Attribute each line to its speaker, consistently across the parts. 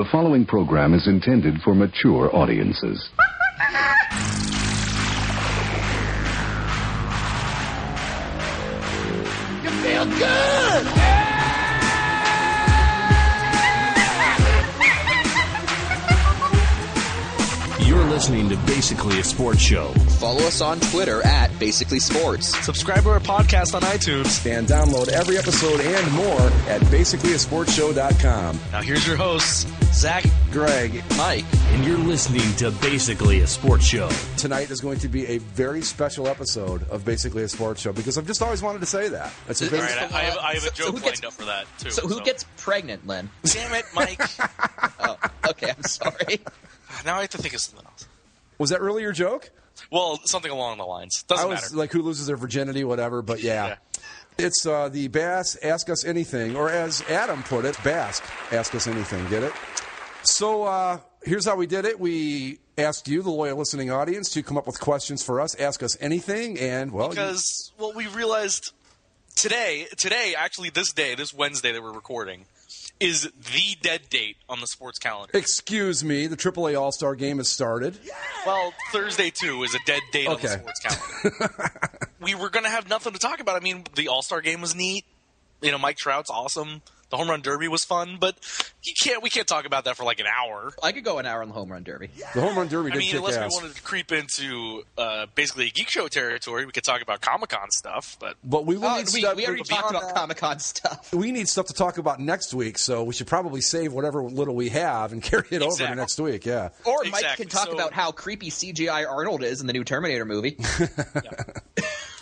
Speaker 1: The following program is intended for mature audiences.
Speaker 2: You feel good!
Speaker 3: You're listening to Basically a Sports Show.
Speaker 4: Follow us on Twitter at Basically Sports.
Speaker 5: Subscribe to our podcast on iTunes.
Speaker 6: And download every episode and more at basicallyasportshow.com.
Speaker 5: Now here's your hosts, Zach,
Speaker 6: Greg,
Speaker 4: Mike.
Speaker 3: And you're listening to Basically a Sports Show.
Speaker 6: Tonight is going to be a very special episode of Basically a Sports Show because I've just always wanted to say that. It's a very
Speaker 5: all right, I have a joke lined up for that, too.
Speaker 4: So who gets pregnant, Len?
Speaker 5: Damn it, Mike.
Speaker 4: Oh, okay, I'm sorry.
Speaker 5: Now I have to think of something else.
Speaker 6: Was that really your joke?
Speaker 5: Well, something along the lines. Doesn't matter.
Speaker 6: Like who loses their virginity, whatever, but yeah. It's the Bass Ask Us Anything, or as Adam put it, Bask Ask Us Anything. Get it? So here's how we did it. We asked you, the loyal listening audience, to come up with questions for us, ask us anything, and, well...
Speaker 5: Because, we realized today, actually this Wednesday that we're recording, is the dead date on the sports calendar.
Speaker 6: Excuse me, the AAA All-Star Game has started.
Speaker 5: Yeah. Well, Thursday, too, is a dead date on the sports calendar. We were going to have nothing to talk about. I mean, the All-Star Game was neat. You know, Mike Trout's awesome. The Home Run Derby was fun, but we can't talk about that for like an hour.
Speaker 4: I could go an hour on the Home Run Derby.
Speaker 6: Yeah. The Home Run Derby did kick
Speaker 5: unless
Speaker 6: ass.
Speaker 5: we wanted to creep into basically a Geek Show territory, we could talk about Comic-Con stuff. But
Speaker 6: we will need stuff.
Speaker 4: We already talked about Comic-Con stuff.
Speaker 6: We need stuff to talk about next week, so we should probably save whatever little we have and carry it over to next week, yeah.
Speaker 4: Or Mike can talk about how creepy CGI Arnold is in the new Terminator movie.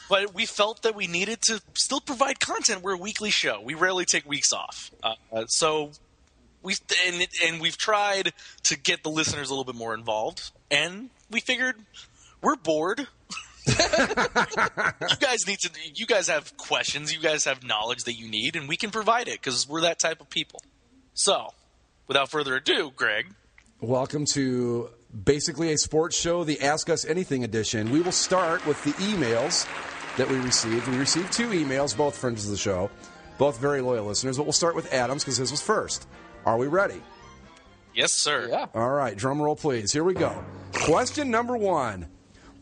Speaker 5: But we felt that we needed to still provide content. We're a weekly show. We rarely take weeks off. So we've tried to get the listeners a little bit more involved. And we figured we're bored. You guys have questions. You guys have knowledge that you need, and we can provide it because we're that type of people. So, without further ado, Greg.
Speaker 6: Welcome to Basically a Sports Show, the Ask Us Anything edition. We will start with the emails that we received. We received 2 emails, both friends of the show, both very loyal listeners, but we'll start with Adam's because his was first. Are we ready?
Speaker 5: Yes, sir.
Speaker 4: Yeah.
Speaker 6: All right, drum roll, please. Here we go. Question number 1.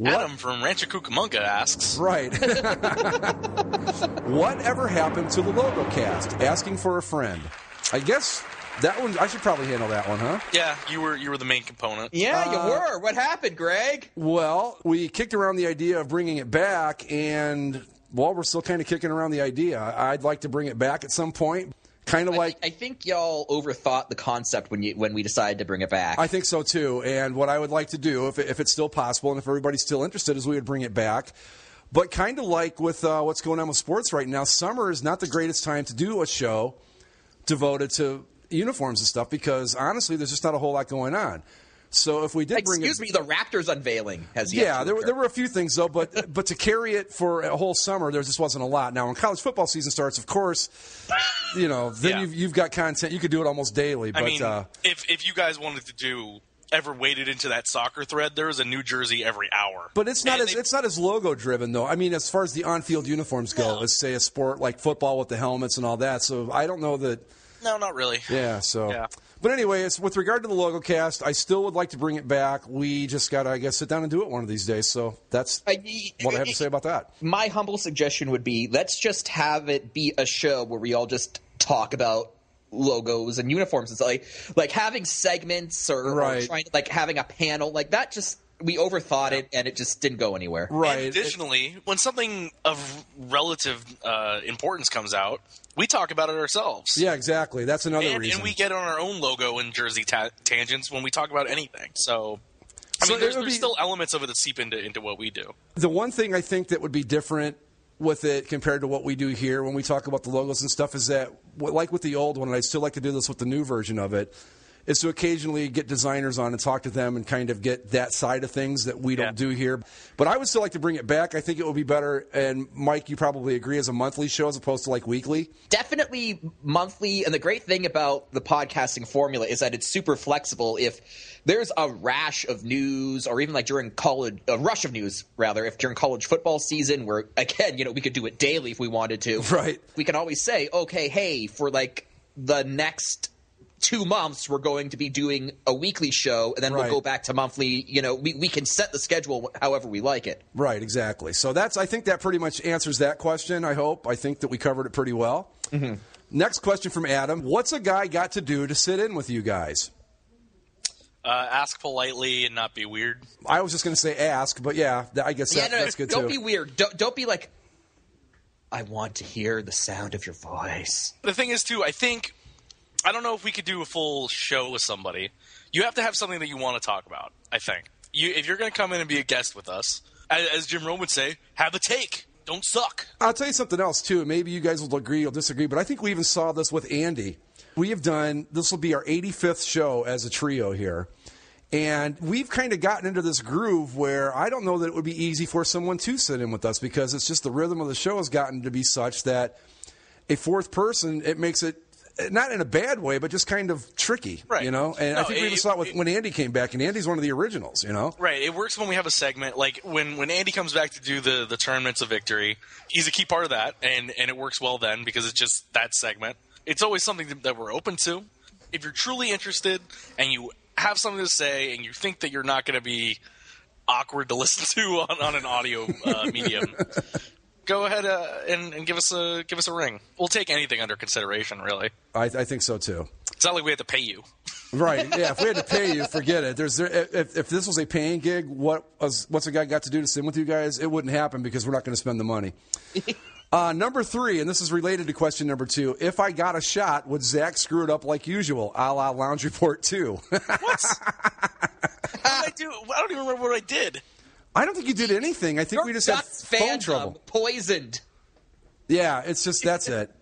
Speaker 5: Adam from Rancho Cucamonga asks.
Speaker 6: Right. Whatever happened to the logo cast? Asking for a friend. I guess that one, I should probably handle that one, huh?
Speaker 5: Yeah, you were the main component.
Speaker 4: Yeah, you were. What happened, Greg?
Speaker 6: Well, we kicked around the idea of bringing it back, and, well, we're still kind of kicking around the idea. I'd like to bring it back at some point. Kind of like
Speaker 4: I think y'all overthought the concept when we decided to bring it back.
Speaker 6: I think so too. And what I would like to do, if it's still possible, and if everybody's still interested, is we would bring it back. But kind of like with what's going on with sports right now, summer is not the greatest time to do a show devoted to uniforms and stuff because honestly, there's just not a whole lot going on. So if we did bring
Speaker 4: Excuse me, the Raptors unveiling has yet to occur.
Speaker 6: there were a few things though, but to carry it for a whole summer, there just wasn't a lot. Now when college football season starts, of course, then you've got content. You could do it almost daily. But,
Speaker 5: I mean, if you guys wanted to ever waded into that soccer thread, there is a new jersey every hour.
Speaker 6: But it's not as logo driven though. I mean, as far as the on field uniforms go, let's say a sport like football with the helmets and all that. So I don't know that.
Speaker 5: No, not really.
Speaker 6: Yeah. So. Yeah. But anyway, with regard to the logo cast, I still would like to bring it back. We just got to, I guess, sit down and do it one of these days. So that's what I have to say about that.
Speaker 4: My humble suggestion would be let's just have it be a show where we all just talk about logos and uniforms and stuff. Like having segments or trying to, like having a panel like that. Just we overthought it and it just didn't go anywhere.
Speaker 6: Right.
Speaker 5: And additionally, when something of relative importance comes out, we talk about it ourselves.
Speaker 6: Yeah, exactly. That's another reason.
Speaker 5: And we get on our own logo and jersey tangents when we talk about anything. So, I mean, there's still elements of it that seep into what we do.
Speaker 6: The one thing I think that would be different with it compared to what we do here when we talk about the logos and stuff is that, like with the old one, and I'd still like to do this with the new version of it, is to occasionally get designers on and talk to them and kind of get that side of things that we don't do here. But I would still like to bring it back. I think it would be better, and Mike, you probably agree, as a monthly show as opposed to like weekly.
Speaker 4: Definitely monthly, and the great thing about the podcasting formula is that it's super flexible. If there's a rash of news, or even like during college, a rush of news rather, if during college football season, where again, we could do it daily if we wanted to.
Speaker 6: Right.
Speaker 4: We can always say, okay, hey, for like the next 2 months we're going to be doing a weekly show, and then we'll go back to monthly. We can set the schedule however we like it.
Speaker 6: Right, exactly. So I think that pretty much answers that question, I hope. I think that we covered it pretty well. Mm-hmm. Next question from Adam. What's a guy got to do to sit in with you guys?
Speaker 5: Ask politely and not be weird.
Speaker 6: I was just going to say ask, but yeah, I guess that's good too.
Speaker 4: Don't be weird. Don't be like, I want to hear the sound of your voice.
Speaker 5: The thing is, too, I don't know if we could do a full show with somebody. You have to have something that you want to talk about, I think. If you're going to come in and be a guest with us, as Jim Rome would say, have a take. Don't suck.
Speaker 6: I'll tell you something else, too. Maybe you guys will agree or disagree, but I think we even saw this with Andy. This will be our 85th show as a trio here. And we've kind of gotten into this groove where I don't know that it would be easy for someone to sit in with us because it's just the rhythm of the show has gotten to be such that a fourth person, it makes it, not in a bad way, but just kind of tricky,
Speaker 5: right.
Speaker 6: And I think we even saw it when Andy came back, and Andy's one of the originals, Right.
Speaker 5: It works when we have a segment. Like, when Andy comes back to do the Tournaments of Victory, he's a key part of that, and it works well then because it's just that segment. It's always something that we're open to. If you're truly interested and you have something to say and you think that you're not going to be awkward to listen to on an audio medium, go ahead and give us a ring. We'll take anything under consideration, really.
Speaker 6: I think so too.
Speaker 5: It's not like we have to pay you.
Speaker 6: Right? Yeah. If we had to pay you, forget it. If this was a paying gig, what's a guy got to do to sit with you guys? It wouldn't happen because we're not going to spend the money. Number 3, and this is related to question number 2. If I got a shot, would Zach screw it up like usual, a la Lounge Report 2?
Speaker 5: What? What did I do? I don't even remember what I did.
Speaker 6: I don't think you did anything. I think we just had phone trouble.
Speaker 4: Poisoned.
Speaker 6: Yeah, it's just that's it.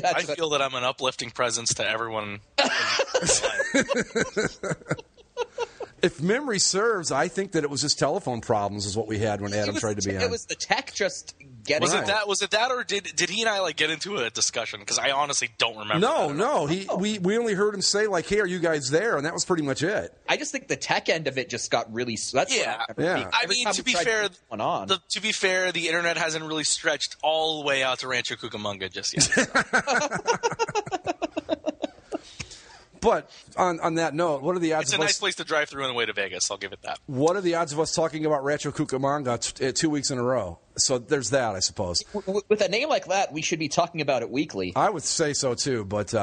Speaker 5: I feel that I'm an uplifting presence to everyone.
Speaker 6: If memory serves, I think that it was just telephone problems is what we had when Adam tried to be on.
Speaker 4: It was the tech just getting
Speaker 5: Was it that, or did he and I get into a discussion? Because I honestly don't remember.
Speaker 6: No. We only heard him say like, "Hey, are you guys there?" And that was pretty much it.
Speaker 4: I just think the tech end of it just got really.
Speaker 6: Yeah.
Speaker 5: I mean, to be fair, the internet hasn't really stretched all the way out to Rancho Cucamonga just yet.
Speaker 6: But on that note, what are the odds?
Speaker 5: It's a nice place to drive through on the way to Vegas. I'll give it that.
Speaker 6: What are the odds of us talking about Rancho Cucamonga 2 weeks in a row? So there's that, I suppose.
Speaker 4: With a name like that, we should be talking about it weekly.
Speaker 6: I would say so too. But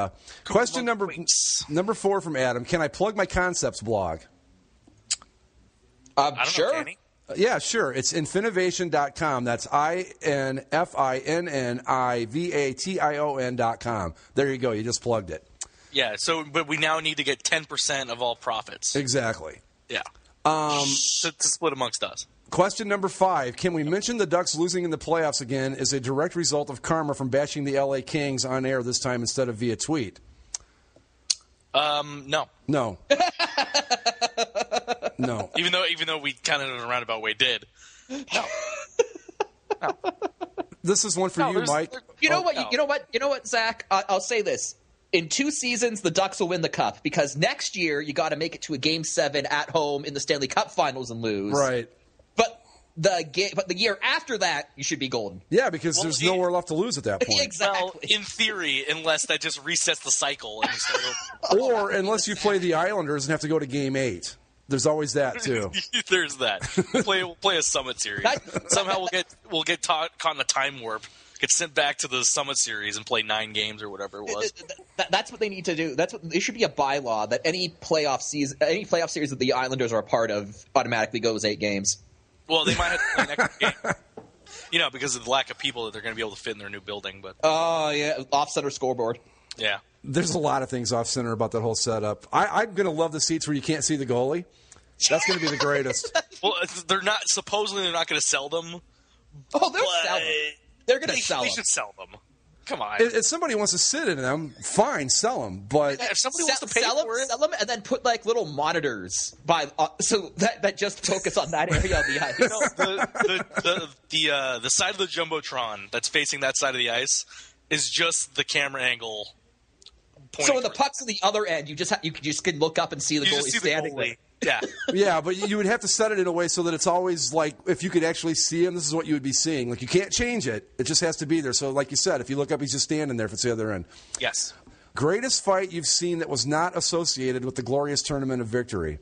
Speaker 6: question number 4 from Adam: can I plug my Concepts blog?
Speaker 4: Sure.
Speaker 6: Yeah, sure. It's infinivation.com. That's INFINNIVATION.com. There you go. You just plugged it.
Speaker 5: Yeah, but we now need to get 10% of all profits.
Speaker 6: Exactly.
Speaker 5: Yeah. To split amongst us.
Speaker 6: Question number 5. Can we mention the Ducks losing in the playoffs again is a direct result of karma from bashing the LA Kings on air this time instead of via tweet?
Speaker 5: No.
Speaker 6: No. No.
Speaker 5: Even though we kind of in a roundabout way did. No.
Speaker 6: This is one for you, Mike.
Speaker 4: You know what, Zach? I'll say this. In 2 seasons, the Ducks will win the Cup because next year you got to make it to a Game 7 at home in the Stanley Cup Finals and lose.
Speaker 6: Right.
Speaker 4: But the year after that, you should be golden.
Speaker 6: Yeah, because there's nowhere left to lose at that point.
Speaker 4: Exactly.
Speaker 5: Well, in theory, unless that just resets the cycle.
Speaker 6: Or unless you play the Islanders and have to go to Game 8. There's always that too.
Speaker 5: There's that. We'll play a Summit Series. Somehow we'll get caught in a time warp. Get sent back to the Summit Series and play 9 games or whatever it was.
Speaker 4: That's what they need to do. It should be a bylaw that any playoff series that the Islanders are a part of automatically goes 8 games.
Speaker 5: Well, they might have to play an extra game, because of the lack of people that they're going to be able to fit in their new building. But
Speaker 4: yeah, off-center scoreboard.
Speaker 5: Yeah,
Speaker 6: there's a lot of things off-center about that whole setup. I'm going to love the seats where you can't see the goalie. That's going to be the greatest.
Speaker 5: Well, they're not going to sell them.
Speaker 4: Oh, they'll sell them. They're going to sell them.
Speaker 5: They should sell them. Come on.
Speaker 6: If somebody wants to sit in them, fine, sell them. But
Speaker 5: if somebody wants to pay for it,
Speaker 4: sell them, and then put like little monitors so that just focus on that area of the ice.
Speaker 5: The side of the jumbotron that's facing that side of the ice is just the camera angle.
Speaker 4: So when the puck's on the other end, you just can look up and see the goalie standing there.
Speaker 5: Yeah.
Speaker 6: Yeah, but you would have to set it in a way so that it's always like if you could actually see him, this is what you would be seeing. Like you can't change it. It just has to be there. So like you said, if you look up, he's just standing there if it's the other end.
Speaker 5: Yes.
Speaker 6: Greatest fight you've seen that was not associated with the glorious tournament of victory.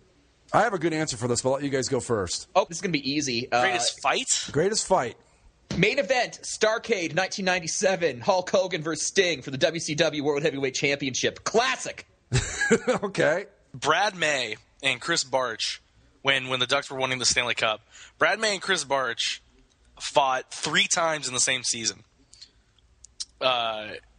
Speaker 6: I have a good answer for this, but I'll let you guys go first.
Speaker 4: Oh, this is going to be easy.
Speaker 5: Greatest fight?
Speaker 6: Greatest fight.
Speaker 4: Main event, Starrcade 1997, Hulk Hogan versus Sting for the WCW World Heavyweight Championship. Classic.
Speaker 6: Okay.
Speaker 5: Brad May and Chris Barch, when the Ducks were winning the Stanley Cup, Brad May and Chris Barch fought 3 times in the same season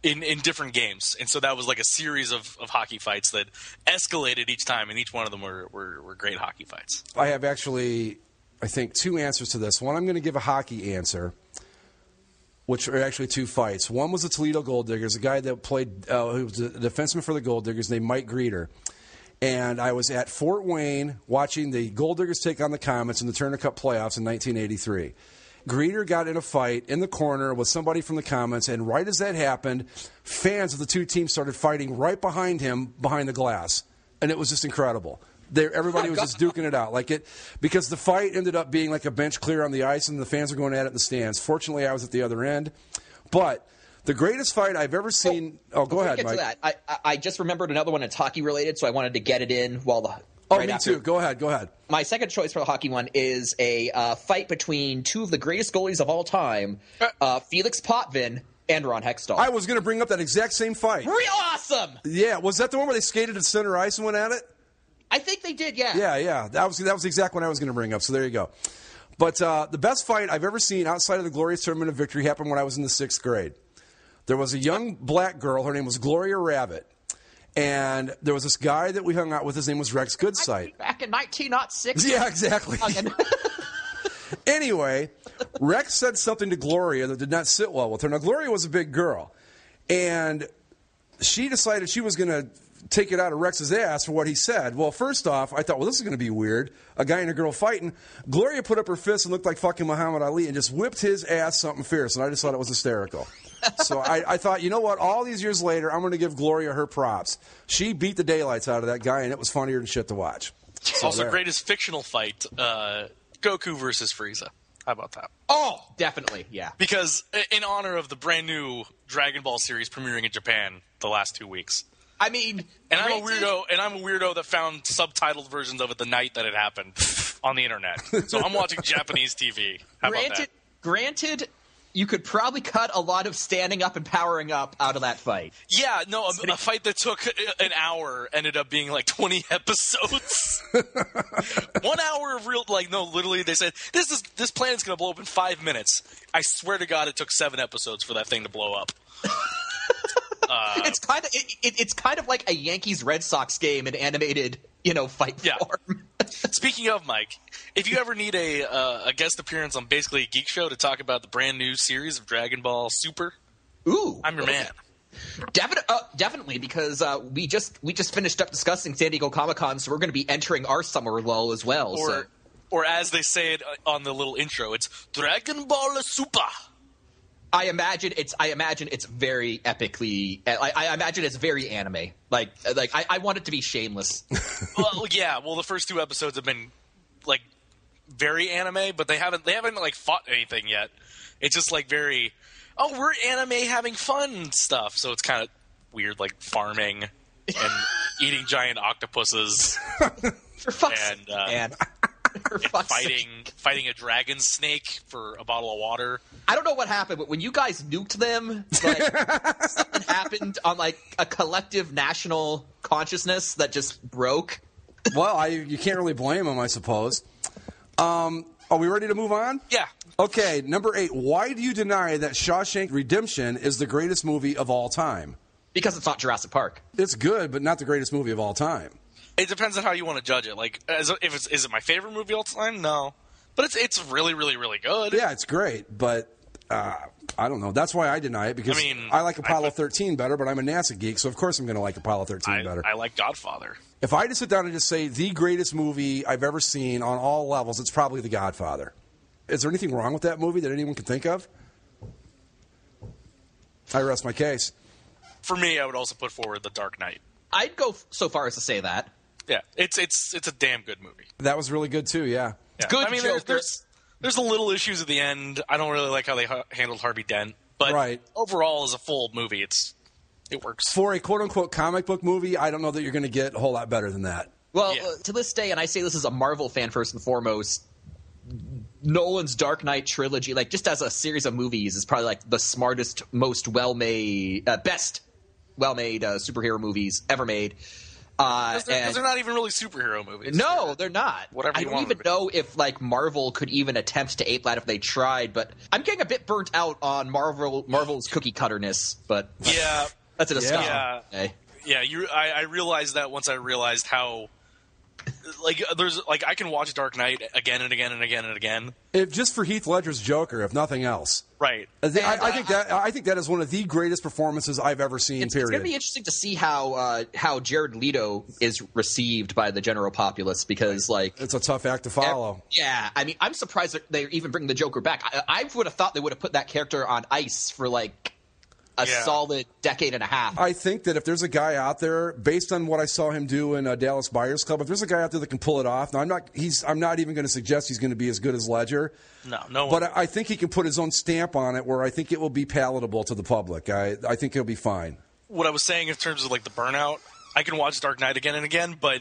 Speaker 5: in different games. And so that was like a series of hockey fights that escalated each time, and each one of them were great hockey fights. I
Speaker 6: have actually, I think, 2 answers to this. One, I'm going to give a hockey answer, which are actually 2 fights. One was the Toledo Gold Diggers, a guy that played, who was a defenseman for the Gold Diggers named Mike Greeter. And I was at Fort Wayne watching the Gold Diggers take on the Comets in the Turner Cup playoffs in 1983. Greeter got in a fight in the corner with somebody from the Comets, and right as that happened, fans of the 2 teams started fighting right behind him, behind the glass. And it was just incredible. Everybody was just duking it out, because the fight ended up being like a bench clear on the ice, and the fans were going at it in the stands. Fortunately, I was at the other end. But the greatest fight I've ever seen. Oh, go ahead, Mike.
Speaker 4: To that, I just remembered another one that's hockey related, so I wanted to get it in while the.
Speaker 6: Oh, me too. Go ahead.
Speaker 4: My second choice for the hockey one is a fight between 2 of the greatest goalies of all time, Felix Potvin and Ron Hextall.
Speaker 6: I was going to bring up that exact same fight.
Speaker 4: Real awesome.
Speaker 6: Yeah, was that the one where they skated at center ice and went at it?
Speaker 4: I think they did, yeah.
Speaker 6: Yeah. That was the exact one I was going to bring up, so there you go. But the best fight I've ever seen outside of the glorious tournament of victory happened when I was in the 6th grade. There was a young black girl. Her name was Gloria Rabbit. And there was this guy that we hung out with. His name was Rex Goodsight.
Speaker 4: Back in 1906.
Speaker 6: Yeah, exactly. Anyway, Rex said something to Gloria that did not sit well with her. Now, Gloria was a big girl. And she decided she was going to take it out of Rex's ass for what he said. Well, first off, I thought, well, this is going to be weird. A guy and a girl fighting. Gloria put up her fist and looked like fucking Muhammad Ali and just whipped his ass something fierce. And I just thought it was hysterical. So I thought, you know what? All these years later, I'm going to give Gloria her props. She beat the daylights out of that guy, and it was funnier than shit to watch. So
Speaker 5: also, greatest fictional fight, Goku versus Frieza. How about that?
Speaker 4: Oh, definitely, yeah.
Speaker 5: Because in honor of the brand new Dragon Ball series premiering in Japan the last 2 weeks.
Speaker 4: I mean,
Speaker 5: and I'm a weirdo that found subtitled versions of it the night that it happened on the internet. So I'm watching Japanese TV. How about that?
Speaker 4: Granted, you could probably cut a lot of standing up and powering up out of that fight.
Speaker 5: Yeah, no, a fight that took an hour ended up being like 20 episodes. 1 hour of real, literally they said, this planet's going to blow up in 5 minutes. I swear to God it took 7 episodes for that thing to blow up.
Speaker 4: It's kind of like a Yankees-Red Sox game in animated, fight form.
Speaker 5: Speaking of, Mike, if you ever need a guest appearance on basically a geek show to talk about the brand new series of Dragon Ball Super, I'm your man.
Speaker 4: Definitely, because we just finished up discussing San Diego Comic-Con, so we're going to be entering our summer lull as well.
Speaker 5: Or as they say it on the little intro, it's Dragon Ball Super.
Speaker 4: I imagine it's very epically. I imagine it's very anime. I want it to be shameless.
Speaker 5: Well, yeah. Well, the first 2 episodes have been very anime, but they haven't fought anything yet. It's just very, we're anime having fun stuff. So it's kind of weird, farming and eating giant octopuses.
Speaker 4: For fuck's sake, man.
Speaker 5: Fighting a dragon snake for a bottle of water.
Speaker 4: I don't know what happened, but when you guys nuked them, something happened on a collective national consciousness that just broke.
Speaker 6: Well, you can't really blame them, I suppose. Are we ready to move on?
Speaker 5: Yeah.
Speaker 6: Okay, number 8. Why do you deny that Shawshank Redemption is the greatest movie of all time?
Speaker 4: Because it's not Jurassic Park.
Speaker 6: It's good, but not the greatest movie of all time.
Speaker 5: It depends on how you want to judge it. Is it my favorite movie all time? No, but it's really, really, really good.
Speaker 6: Yeah, it's great, but I don't know. That's why I deny it, because I like Apollo 13 better, but I'm a NASA geek, so of course I'm going to like Apollo 13 better.
Speaker 5: I like Godfather.
Speaker 6: If I just sit down and just say the greatest movie I've ever seen on all levels, it's probably The Godfather. Is there anything wrong with that movie that anyone can think of? I rest my case.
Speaker 5: For me, I would also put forward The Dark Knight.
Speaker 4: I'd go so far as to say that.
Speaker 5: Yeah, it's a damn good movie.
Speaker 6: That was really good too. Yeah,
Speaker 4: it's good. I mean,
Speaker 5: there's a little issues at the end. I don't really like how they handled Harvey Dent, but overall, as a full movie, it's It works.
Speaker 6: For a quote-unquote comic book movie, I don't know that you're going to get a whole lot better than that.
Speaker 4: Well, to this day, and I say this as a Marvel fan first and foremost, Nolan's Dark Knight trilogy, like just as a series of movies, is probably like the smartest, most well-made, best well-made superhero movies ever made.
Speaker 5: Because they're not even really superhero movies.
Speaker 4: No, they're not.
Speaker 5: Whatever
Speaker 4: I
Speaker 5: you
Speaker 4: don't
Speaker 5: want
Speaker 4: even
Speaker 5: them to be.
Speaker 4: know if like Marvel could even attempt to ape that if they tried. But I'm getting a bit burnt out on Marvel's cookie cutterness. But
Speaker 5: Yeah.
Speaker 4: that's a discussion.
Speaker 5: Yeah.
Speaker 4: Okay.
Speaker 5: Yeah, I realized that once I realized how I can watch Dark Knight again and again and again and again.
Speaker 6: If just for Heath Ledger's Joker, if nothing else.
Speaker 5: Right.
Speaker 6: I think that is one of the greatest performances I've ever seen.
Speaker 4: It's
Speaker 6: period.
Speaker 4: going to be interesting to see how Jared Leto is received by the general populace because
Speaker 6: it's a tough act to follow.
Speaker 4: Yeah, I mean, I'm surprised that they're even bringing the Joker back. I would have thought they would have put that character on ice for like a solid decade and a half.
Speaker 6: I think that if there's a guy out there, based on what I saw him do in Dallas Buyers Club, if there's a guy out there that can pull it off, now I'm not even going to suggest he's going to be as good as Ledger.
Speaker 5: No.
Speaker 6: But I think he can put his own stamp on it where I think it will be palatable to the public. I think he'll be fine.
Speaker 5: What I was saying in terms of like the burnout, I can watch Dark Knight again and again, but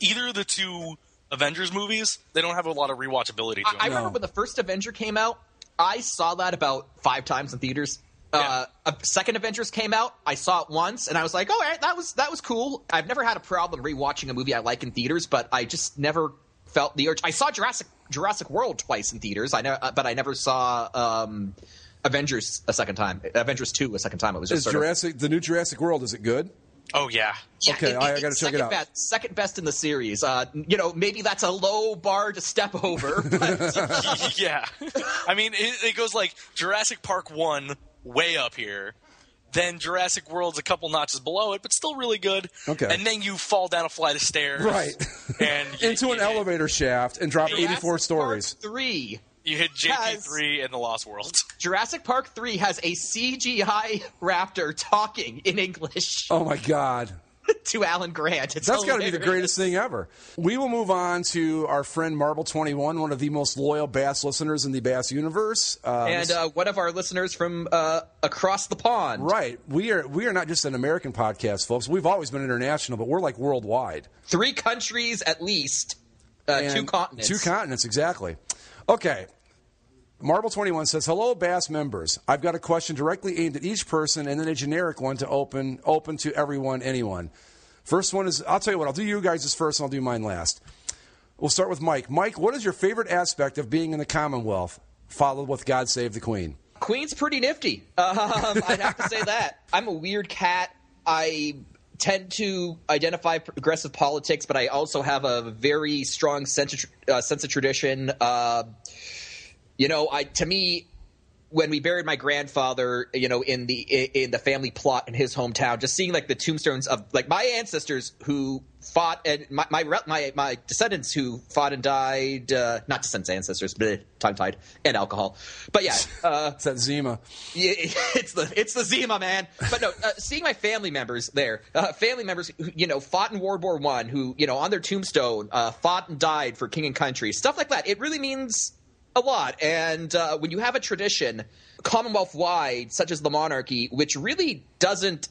Speaker 5: either of the two Avengers movies, they don't have a lot of rewatchability to them.
Speaker 4: I remember when the first Avenger came out, I saw that about 5 times in theaters. A second Avengers came out. I saw it once, and I was like, "Oh, all right, that was cool." I've never had a problem rewatching a movie I like in theaters, but I just never felt the urge. I saw Jurassic World twice in theaters. But I never saw Avengers a second time. Avengers 2 a second time. It was just
Speaker 6: the new Jurassic World. Is it good?
Speaker 5: Oh yeah.
Speaker 6: Okay, I got to check it out.
Speaker 4: Second best in the series. Maybe that's a low bar to step over. But
Speaker 5: Yeah. I mean, it goes like Jurassic Park 1 way up here. Then Jurassic World's a couple notches below it, but still really good.
Speaker 6: Okay.
Speaker 5: And then you fall down a flight of stairs.
Speaker 6: Right.
Speaker 5: And
Speaker 6: into an elevator shaft and drop 84 stories.
Speaker 4: Park 3.
Speaker 5: You hit JP3 and The Lost World.
Speaker 4: Jurassic Park 3 has a CGI raptor talking in English
Speaker 6: Oh, my God.
Speaker 4: to Alan Grant.
Speaker 6: That's got to be the greatest thing ever. We will move on to our friend Marble21, one of the most loyal Bass listeners in the Bass universe.
Speaker 4: And one of our listeners from across the pond.
Speaker 6: Right. We are not just an American podcast, folks. We've always been international, but we're like worldwide.
Speaker 4: 3 countries at least. 2 continents.
Speaker 6: 2 continents, exactly. Okay. Marble21 says, "Hello, Bass members. I've got a question directly aimed at each person and then a generic one to open to everyone, anyone. First one is, I'll tell you what, I'll do you guys' first and I'll do mine last. We'll start with Mike. Mike, what is your favorite aspect of being in the Commonwealth? Followed with God Save the Queen.
Speaker 4: Queen's pretty nifty. I'd have to say that. I'm a weird cat. I tend to identify progressive politics, but I also have a very strong sense of tradition. To me, when we buried my grandfather, in the family plot in his hometown, just seeing like the tombstones of like my ancestors who fought and my descendants who fought and died, not descendants, ancestors, tongue-tied, and alcohol. But yeah,
Speaker 6: it's that Zima.
Speaker 4: Yeah, it's the Zima, man. But no, seeing my family members there, who fought in World War I, who on their tombstone fought and died for king and country, stuff like that. It really means a lot. And when you have a tradition Commonwealth-wide, such as the monarchy, which really doesn't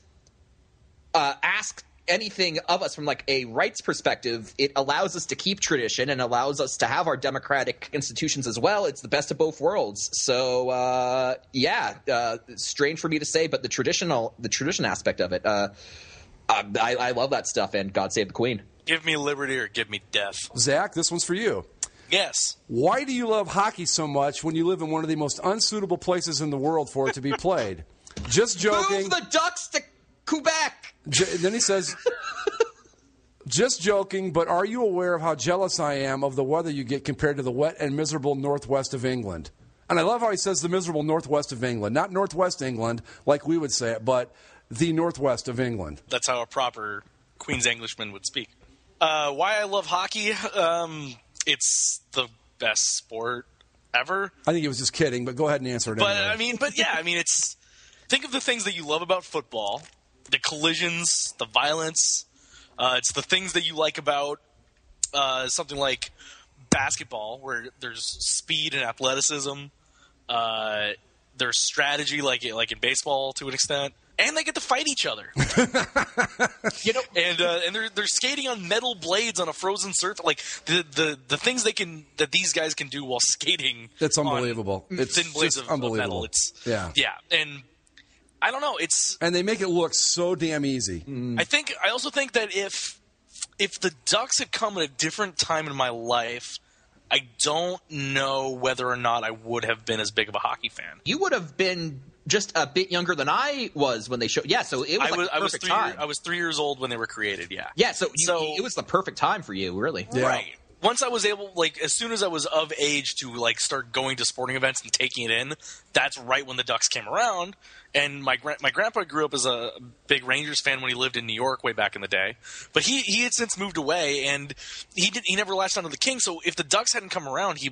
Speaker 4: ask anything of us from like a rights perspective, it allows us to keep tradition and allows us to have our democratic institutions as well. It's the best of both worlds. So strange for me to say, but the tradition aspect of it, I love that stuff. And God Save the Queen.
Speaker 5: Give me liberty or give me death.
Speaker 6: Zach, this one's for you.
Speaker 5: Yes.
Speaker 6: Why do you love hockey so much when you live in one of the most unsuitable places in the world for it to be played? Just joking.
Speaker 4: Move the Ducks to Quebec.
Speaker 6: Then he says, just joking, but are you aware of how jealous I am of the weather you get compared to the wet and miserable northwest of England? And I love how he says the miserable northwest of England. Not northwest England, like we would say it, but the northwest of England.
Speaker 5: That's how a proper Queen's Englishman would speak. Why I love hockey? It's the best sport ever.
Speaker 6: I think he was just kidding, but go ahead and answer it anyway.
Speaker 5: It's think of the things that you love about football, the collisions, the violence. It's the things that you like about something like basketball, where there's speed and athleticism. There's strategy, like in baseball to an extent. And they get to fight each other. And they're skating on metal blades on a frozen surface. Like the things that these guys can do while skating.
Speaker 6: It's unbelievable.
Speaker 5: It's thin blades of metal. Yeah. And I don't know.
Speaker 6: And they make it look so damn easy.
Speaker 5: I also think that if the Ducks had come at a different time in my life, I don't know whether or not I would have been as big of a hockey fan.
Speaker 4: You would have been just a bit younger than I was when they showed. Yeah, so it was the perfect time.
Speaker 5: I was 3 years old when they were created. Yeah.
Speaker 4: Yeah, so it was the perfect time for you, really.
Speaker 6: Yeah.
Speaker 5: Right. Once I was able, as soon as I was of age to start going to sporting events and taking it in, that's right when the Ducks came around. And my grandpa grew up as a big Rangers fan when he lived in New York way back in the day, but he had since moved away, and he never latched onto the Kings. So if the Ducks hadn't come around, he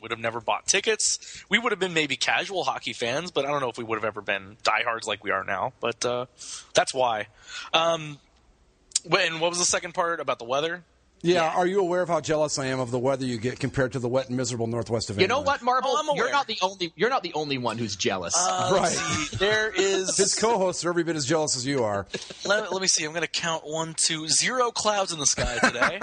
Speaker 5: would have never bought tickets. We would have been maybe casual hockey fans, but I don't know if we would have ever been diehards like we are now. But that's why. And what was the second part about the weather?
Speaker 6: Yeah, are you aware of how jealous I am of the weather you get compared to the wet and miserable northwest of England?
Speaker 4: You know what, Marble?
Speaker 5: I'm aware.
Speaker 4: You're not the only one who's jealous.
Speaker 6: Right.
Speaker 5: See, there is
Speaker 6: his co-hosts are every bit as jealous as you are.
Speaker 5: Let me see. I'm going to count 1, 2, 0 clouds in the sky today.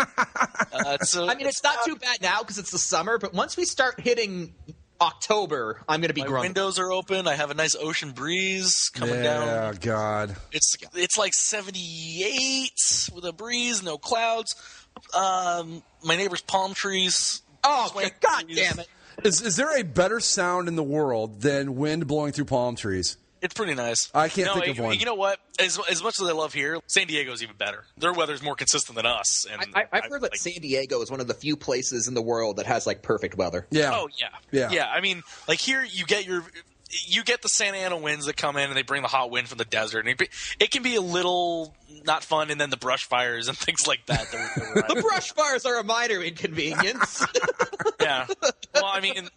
Speaker 4: It's not too bad now because it's the summer, but once we start hitting October, I'm going to be
Speaker 5: My
Speaker 4: grumpy.
Speaker 5: windows are open. I have a nice ocean breeze coming down.
Speaker 6: Yeah, God.
Speaker 5: It's like 78 with a breeze, no clouds. My neighbor's palm trees.
Speaker 4: Oh, God damn it.
Speaker 6: Is there a better sound in the world than wind blowing through palm trees?
Speaker 5: It's pretty nice.
Speaker 6: I can't think of one.
Speaker 5: You know what? As much as I love here, San Diego's even better. Their weather's more consistent than us. And
Speaker 4: I've heard that San Diego is one of the few places in the world that has perfect weather.
Speaker 6: Yeah.
Speaker 5: Oh yeah. I mean, here you get the Santa Ana winds that come in and they bring the hot wind from the desert, and it can be a little not fun, and then the brush fires and things like that.
Speaker 4: The brush fires are a minor inconvenience.
Speaker 5: Yeah. Well, I mean,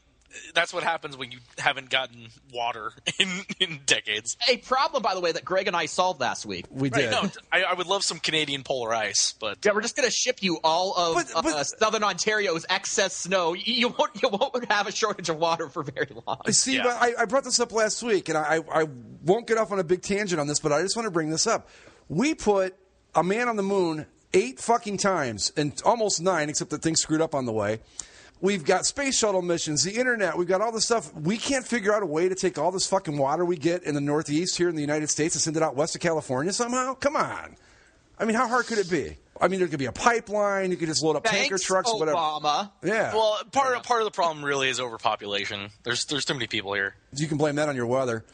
Speaker 5: that's what happens when you haven't gotten water in decades.
Speaker 4: A problem, by the way, that Greg and I solved last week.
Speaker 6: We did.
Speaker 5: No, I would love some Canadian polar ice, but
Speaker 4: yeah, we're just going to ship you all of Southern Ontario's excess snow. You won't have a shortage of water for very long.
Speaker 6: See, but I brought this up last week, and I won't get off on a big tangent on this, but I just want to bring this up. We put a man on the moon 8 fucking times, and almost 9, except that things screwed up on the way. We've got space shuttle missions, the internet, we've got all this stuff. We can't figure out a way to take all this fucking water we get in the Northeast here in the United States and send it out west of California somehow? Come on. I mean, how hard could it be? I mean, there could be a pipeline. You could just load up tanker trucks,
Speaker 4: Obama.
Speaker 6: whatever. Yeah.
Speaker 5: Well, part of the problem really is overpopulation. There's too many people here.
Speaker 6: You can blame that on your weather.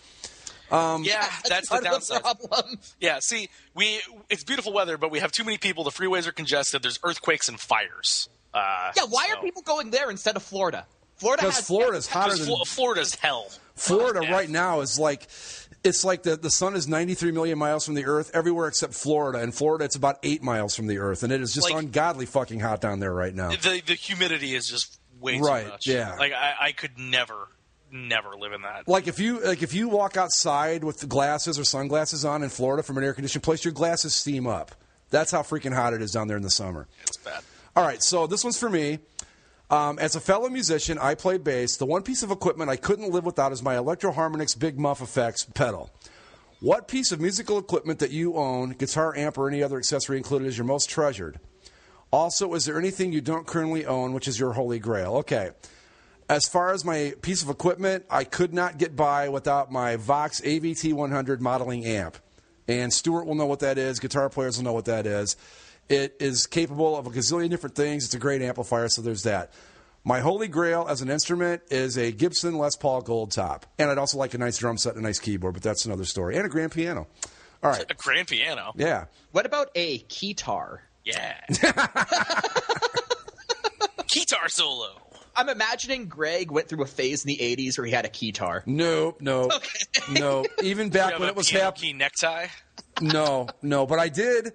Speaker 5: Yeah, that's the downside.
Speaker 4: Problem.
Speaker 5: Yeah, see, it's beautiful weather, but we have too many people. The freeways are congested. There's earthquakes and fires.
Speaker 4: Why are people going there instead of Florida?
Speaker 6: Because Florida's hotter than
Speaker 5: Florida's hell.
Speaker 6: Florida right now is it's like the sun is 93 million miles from the earth everywhere except Florida. And Florida, it's about 8 miles from the earth, and it is just ungodly fucking hot down there right now.
Speaker 5: The humidity is just way too much.
Speaker 6: Yeah.
Speaker 5: I could never live in that.
Speaker 6: If you walk outside with the glasses or sunglasses on in Florida from an air conditioned place, your glasses steam up. That's how freaking hot it is down there in the summer.
Speaker 5: It's bad.
Speaker 6: All right, so this one's for me. As a fellow musician, I play bass. The one piece of equipment I couldn't live without is my Electro Harmonix Big Muff Effects pedal. What piece of musical equipment that you own, guitar, amp, or any other accessory included, is your most treasured? Also, is there anything you don't currently own, which is your holy grail? Okay. As far as my piece of equipment, I could not get by without my Vox AVT 100 modeling amp. And Stuart will know what that is. Guitar players will know what that is. It is capable of a gazillion different things. It's a great amplifier, so there's that. My holy grail as an instrument is a Gibson Les Paul Gold Top. And I'd also like a nice drum set and a nice keyboard, but that's another story. And a grand piano. All right.
Speaker 5: A grand piano?
Speaker 6: Yeah.
Speaker 4: What about a keytar?
Speaker 5: Yeah. Keytar solo.
Speaker 4: I'm imagining Greg went through a phase in the 80s where he had a keytar.
Speaker 6: No. Okay. No. Even back when it was
Speaker 5: key necktie?
Speaker 6: No. But I did.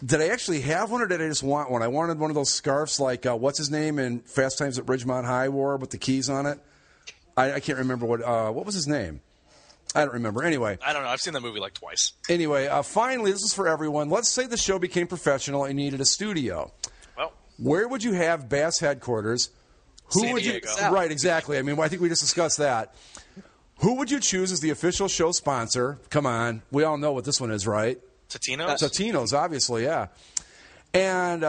Speaker 6: Did I actually have one, or did I just want one? I wanted one of those scarves like, what's his name in Fast Times at Ridgemont High wore with the keys on it. I can't remember what was his name. I don't remember. Anyway.
Speaker 5: I don't know. I've seen that movie like twice.
Speaker 6: Anyway, finally, this is for everyone. Let's say the show became professional and needed a studio.
Speaker 5: Well.
Speaker 6: Where would you have Bass headquarters?
Speaker 5: San Diego.
Speaker 6: Right, exactly. I mean, I think we just discussed that. Who would you choose as the official show sponsor? Come on. We all know what this one is, right?
Speaker 5: Totino's?
Speaker 6: Totino's, obviously, yeah. And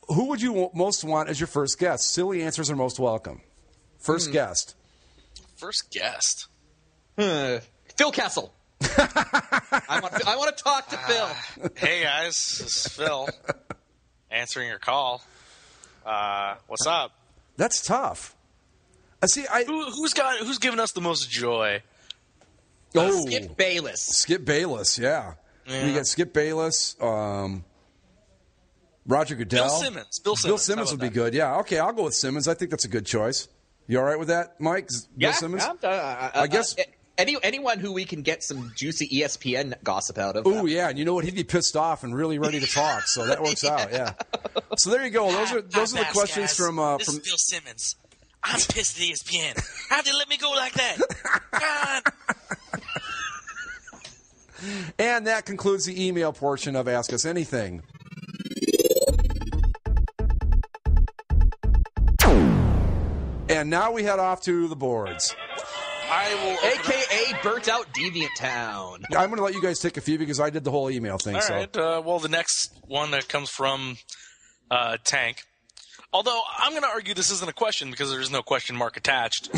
Speaker 6: who would you most want as your first guest? Silly answers are most welcome. First guest.
Speaker 5: First guest.
Speaker 4: Phil Kessel. I want to talk to Phil.
Speaker 5: Hey, guys. This is Phil. Answering your call. What's up?
Speaker 6: That's tough. See,
Speaker 5: who's given us the most joy?
Speaker 4: Skip Bayless.
Speaker 6: Skip Bayless, yeah. You got Skip Bayless, Roger Goodell.
Speaker 5: Bill Simmons
Speaker 6: would be good. Yeah, okay, I'll go with Simmons. I think that's a good choice. You all right with that, Mike? Bill Simmons?
Speaker 4: I guess anyone who we can get some juicy ESPN gossip out of.
Speaker 6: Oh yeah, and you know what? He'd be pissed off and really ready to talk. So that works out. Yeah. So there you go. Those are the questions
Speaker 5: guys.
Speaker 6: from.
Speaker 5: This is Bill Simmons. I'm pissed at ESPN. How'd they let me go like that? God.
Speaker 6: And that concludes the email portion of Ask Us Anything. And now we head off to the boards.
Speaker 4: AKA Burnt Out Deviant Town.
Speaker 6: I'm going to let you guys take a few because I did the whole email thing.
Speaker 5: All right. Well, the next one that comes from Tank. Although I'm going to argue this isn't a question because there's no question mark attached.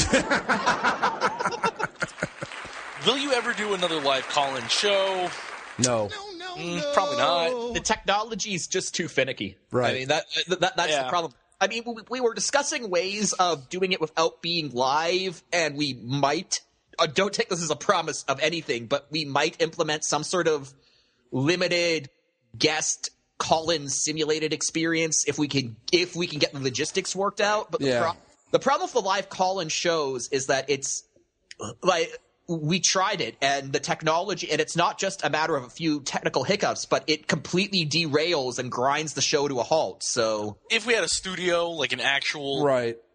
Speaker 5: Will you ever do another live call-in show?
Speaker 6: No.
Speaker 5: Probably not.
Speaker 4: The technology is just too finicky.
Speaker 6: Right.
Speaker 4: I mean, that's the problem. I mean, we were discussing ways of doing it without being live, and we might don't take this as a promise of anything, but we might implement some sort of limited guest call-in simulated experience if we can get the logistics worked out. But the problem with the live call-in shows is that it's like we tried it, and the technology, and it's not just a matter of a few technical hiccups, but it completely derails and grinds the show to a halt. So
Speaker 5: if we had a studio, like an actual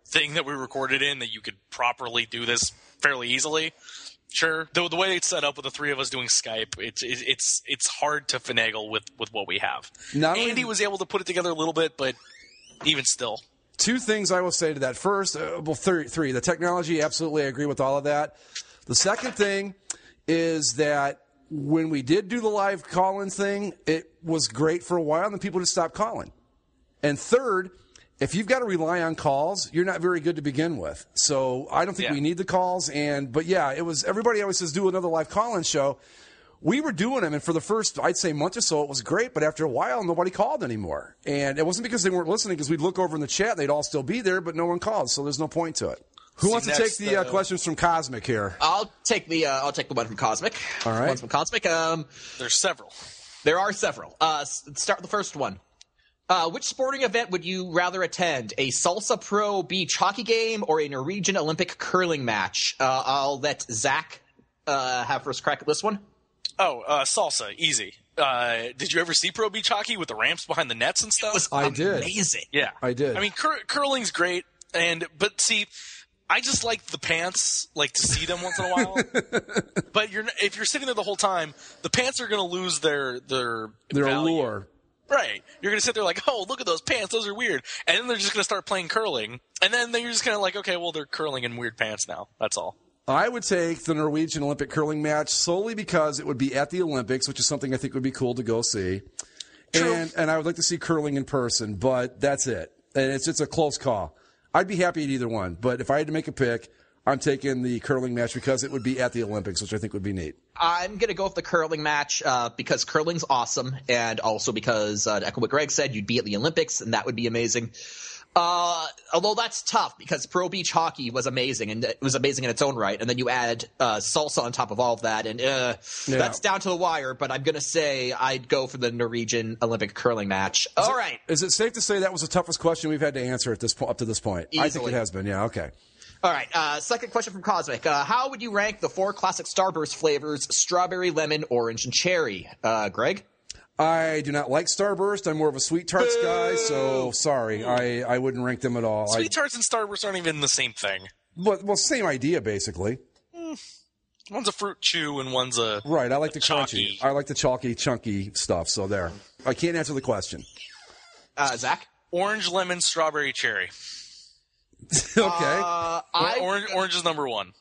Speaker 5: thing that we recorded in, that you could properly do this fairly easily, sure. The way it's set up with the three of us doing Skype, it's hard to finagle with what we have. Andy was able to put it together a little bit, but even still.
Speaker 6: Two things I will say to that. First, three. The technology, absolutely, I agree with all of that. The second thing is that when we did do the live call-in thing, it was great for a while, and then people just stopped calling. And third, if you've got to rely on calls, you're not very good to begin with. So I don't think we need the calls. But yeah, it was, everybody always says do another live call-in show. We were doing them, and for the first, I'd say, month or so, it was great. But after a while, nobody called anymore. And it wasn't because they weren't listening, because we'd look over in the chat, they'd all still be there, but no one called. So there's no point to it. Who wants to take the questions from Cosmic here?
Speaker 4: I'll take the one from Cosmic.
Speaker 6: All right.
Speaker 4: One from Cosmic.
Speaker 5: There's several.
Speaker 4: There are several. Start with the first one. Which sporting event would you rather attend? A salsa pro beach hockey game or a Norwegian Olympic curling match? I'll let Zach have first crack at this one.
Speaker 5: Oh, salsa, easy. Did you ever see pro beach hockey with the ramps behind the nets and stuff?
Speaker 4: It was amazing.
Speaker 5: Yeah,
Speaker 6: I did.
Speaker 5: I mean, curling's great, but see, I just like the pants, like to see them once in a while. But if you're sitting there the whole time, the pants are going to lose their
Speaker 6: allure.
Speaker 5: Right. You're going to sit there like, oh, look at those pants. Those are weird. And then they're just going to start playing curling. And then you're just kind of like, okay, well, they're curling in weird pants now. That's all.
Speaker 6: I would take the Norwegian Olympic curling match solely because it would be at the Olympics, which is something I think would be cool to go see.
Speaker 5: True.
Speaker 6: And I would like to see curling in person, but that's it. And it's a close call. I'd be happy at either one, but if I had to make a pick, I'm taking the curling match because it would be at the Olympics, which I think would be neat.
Speaker 4: I'm going to go with the curling match because curling's awesome, and also because, echo what Greg said, you'd be at the Olympics, and that would be amazing. Although that's tough because pro beach hockey was amazing, and it was amazing in its own right, and then you add salsa on top of all of that, and that's down to the wire, but I'm going to say I'd go for the Norwegian Olympic curling match. All right.
Speaker 6: Is it safe to say that was the toughest question we've had to answer up to this point?
Speaker 4: Easily.
Speaker 6: I think it has been, yeah, okay.
Speaker 4: All right, second question from Cosmic. How would you rank the 4 classic Starburst flavors, strawberry, lemon, orange, and cherry? Greg?
Speaker 6: I do not like Starburst. I'm more of a Sweet Tarts guy, so sorry. I wouldn't rank them at all.
Speaker 5: Sweet Tarts and Starburst aren't even the same thing.
Speaker 6: Well, same idea, basically.
Speaker 5: One's a fruit chew and one's a
Speaker 6: right. I like the
Speaker 5: chalky.
Speaker 6: crunchy. I like the chalky, chunky stuff, so there. I can't answer the question.
Speaker 4: Zach?
Speaker 5: Orange, lemon, strawberry, cherry.
Speaker 6: Okay.
Speaker 5: Orange is number one.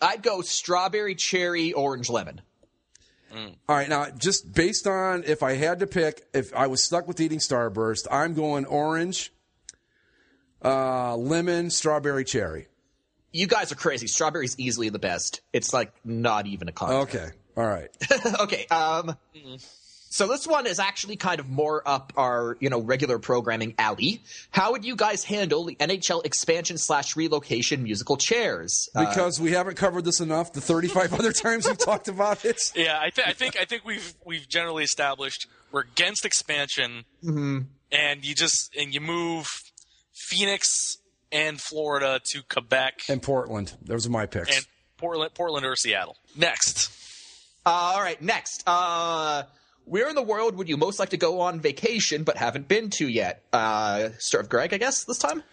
Speaker 4: I'd go strawberry, cherry, orange, lemon.
Speaker 6: All right, now, just based on if I had to pick, if I was stuck with eating Starburst, I'm going orange, lemon, strawberry, cherry.
Speaker 4: You guys are crazy. Strawberry's easily the best. It's like not even a contest.
Speaker 6: Okay, all right.
Speaker 4: Okay, so this one is actually kind of more up our, regular programming alley. How would you guys handle the NHL expansion/relocation musical chairs?
Speaker 6: Because we haven't covered this enough the 35 other times we've talked about it.
Speaker 5: Yeah, I think we've generally established we're against expansion, and you move Phoenix and Florida to Quebec
Speaker 6: and Portland. Those are my picks.
Speaker 5: And Portland or Seattle. Next.
Speaker 4: All right, next. Where in the world would you most like to go on vacation but haven't been to yet? Start with Greg, I guess, this time?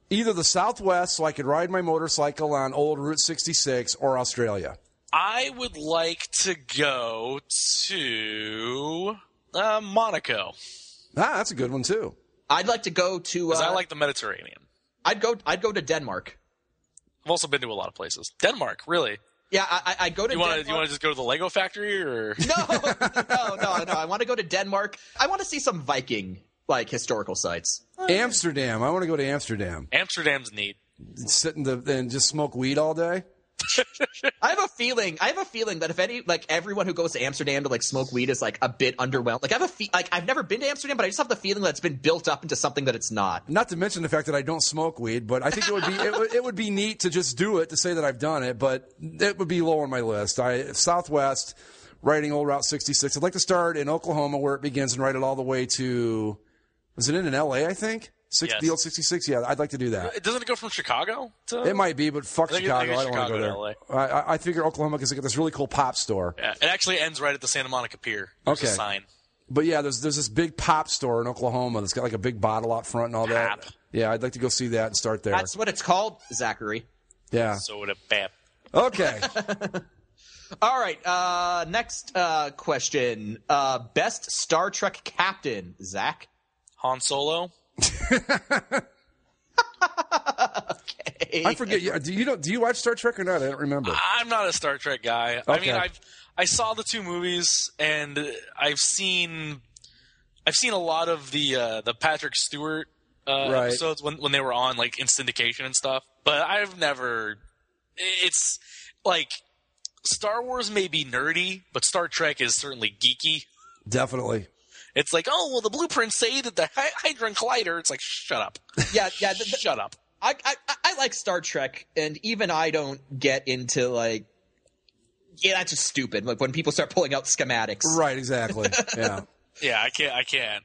Speaker 6: Either the Southwest, so I could ride my motorcycle on old Route 66, or Australia.
Speaker 5: I would like to go to Monaco.
Speaker 6: That's a good one, too.
Speaker 4: I'd like to go to...
Speaker 5: Because I like the Mediterranean.
Speaker 4: I'd go to Denmark.
Speaker 5: I've also been to a lot of places. Denmark, really?
Speaker 4: Yeah, I go to Denmark.
Speaker 5: You want to just go to the Lego factory, or
Speaker 4: No. I want to go to Denmark. I want to see some Viking historical sites.
Speaker 6: Amsterdam. I want to go to Amsterdam.
Speaker 5: Amsterdam's neat.
Speaker 6: Sit and just smoke weed all day.
Speaker 4: I have a feeling that if everyone who goes to Amsterdam to smoke weed is a bit underwhelmed. I've never been to Amsterdam, but I just have the feeling that it's been built up into something that it's not.
Speaker 6: Not to mention the fact that I don't smoke weed, but I think it would be it would be neat to just do it, to say that I've done it, but it would be low on my list. Southwest, riding old Route 66. I'd like to start in Oklahoma, where it begins, and ride it all the way to, was it in L.A., I think?
Speaker 5: Yes.
Speaker 6: The old 66? Yeah, I'd like to do that.
Speaker 5: Doesn't it go from Chicago to...
Speaker 6: It might be, but fuck Chicago. I don't want to go there.
Speaker 5: LA.
Speaker 6: I figure Oklahoma because they got this really cool pop store.
Speaker 5: Yeah, it actually ends right at the Santa Monica Pier. There's a sign.
Speaker 6: But yeah, there's this big pop store in Oklahoma that's got a big bottle out front and all that. Yeah, I'd like to go see that and start there.
Speaker 4: That's what it's called, Zachary.
Speaker 6: Yeah.
Speaker 5: Soda pap.
Speaker 6: Okay.
Speaker 4: All right. Next question. Best Star Trek captain, Zach?
Speaker 5: Han Solo.
Speaker 4: Okay.
Speaker 6: I forget. Do you watch Star Trek or not? I don't remember.
Speaker 5: I'm not a Star Trek guy.
Speaker 6: Okay.
Speaker 5: I mean, I saw the 2 movies, and I've seen a lot of the Patrick Stewart episodes when they were on in syndication and stuff. But I've never. It's Star Wars may be nerdy, but Star Trek is certainly geeky.
Speaker 6: Definitely.
Speaker 5: It's the blueprints say that the Hadron Collider. It's shut up.
Speaker 4: Yeah.
Speaker 5: Shut up.
Speaker 4: I like Star Trek, and even I don't get into that's just stupid. When people start pulling out schematics.
Speaker 6: Right. Exactly. Yeah.
Speaker 5: Yeah. I can't.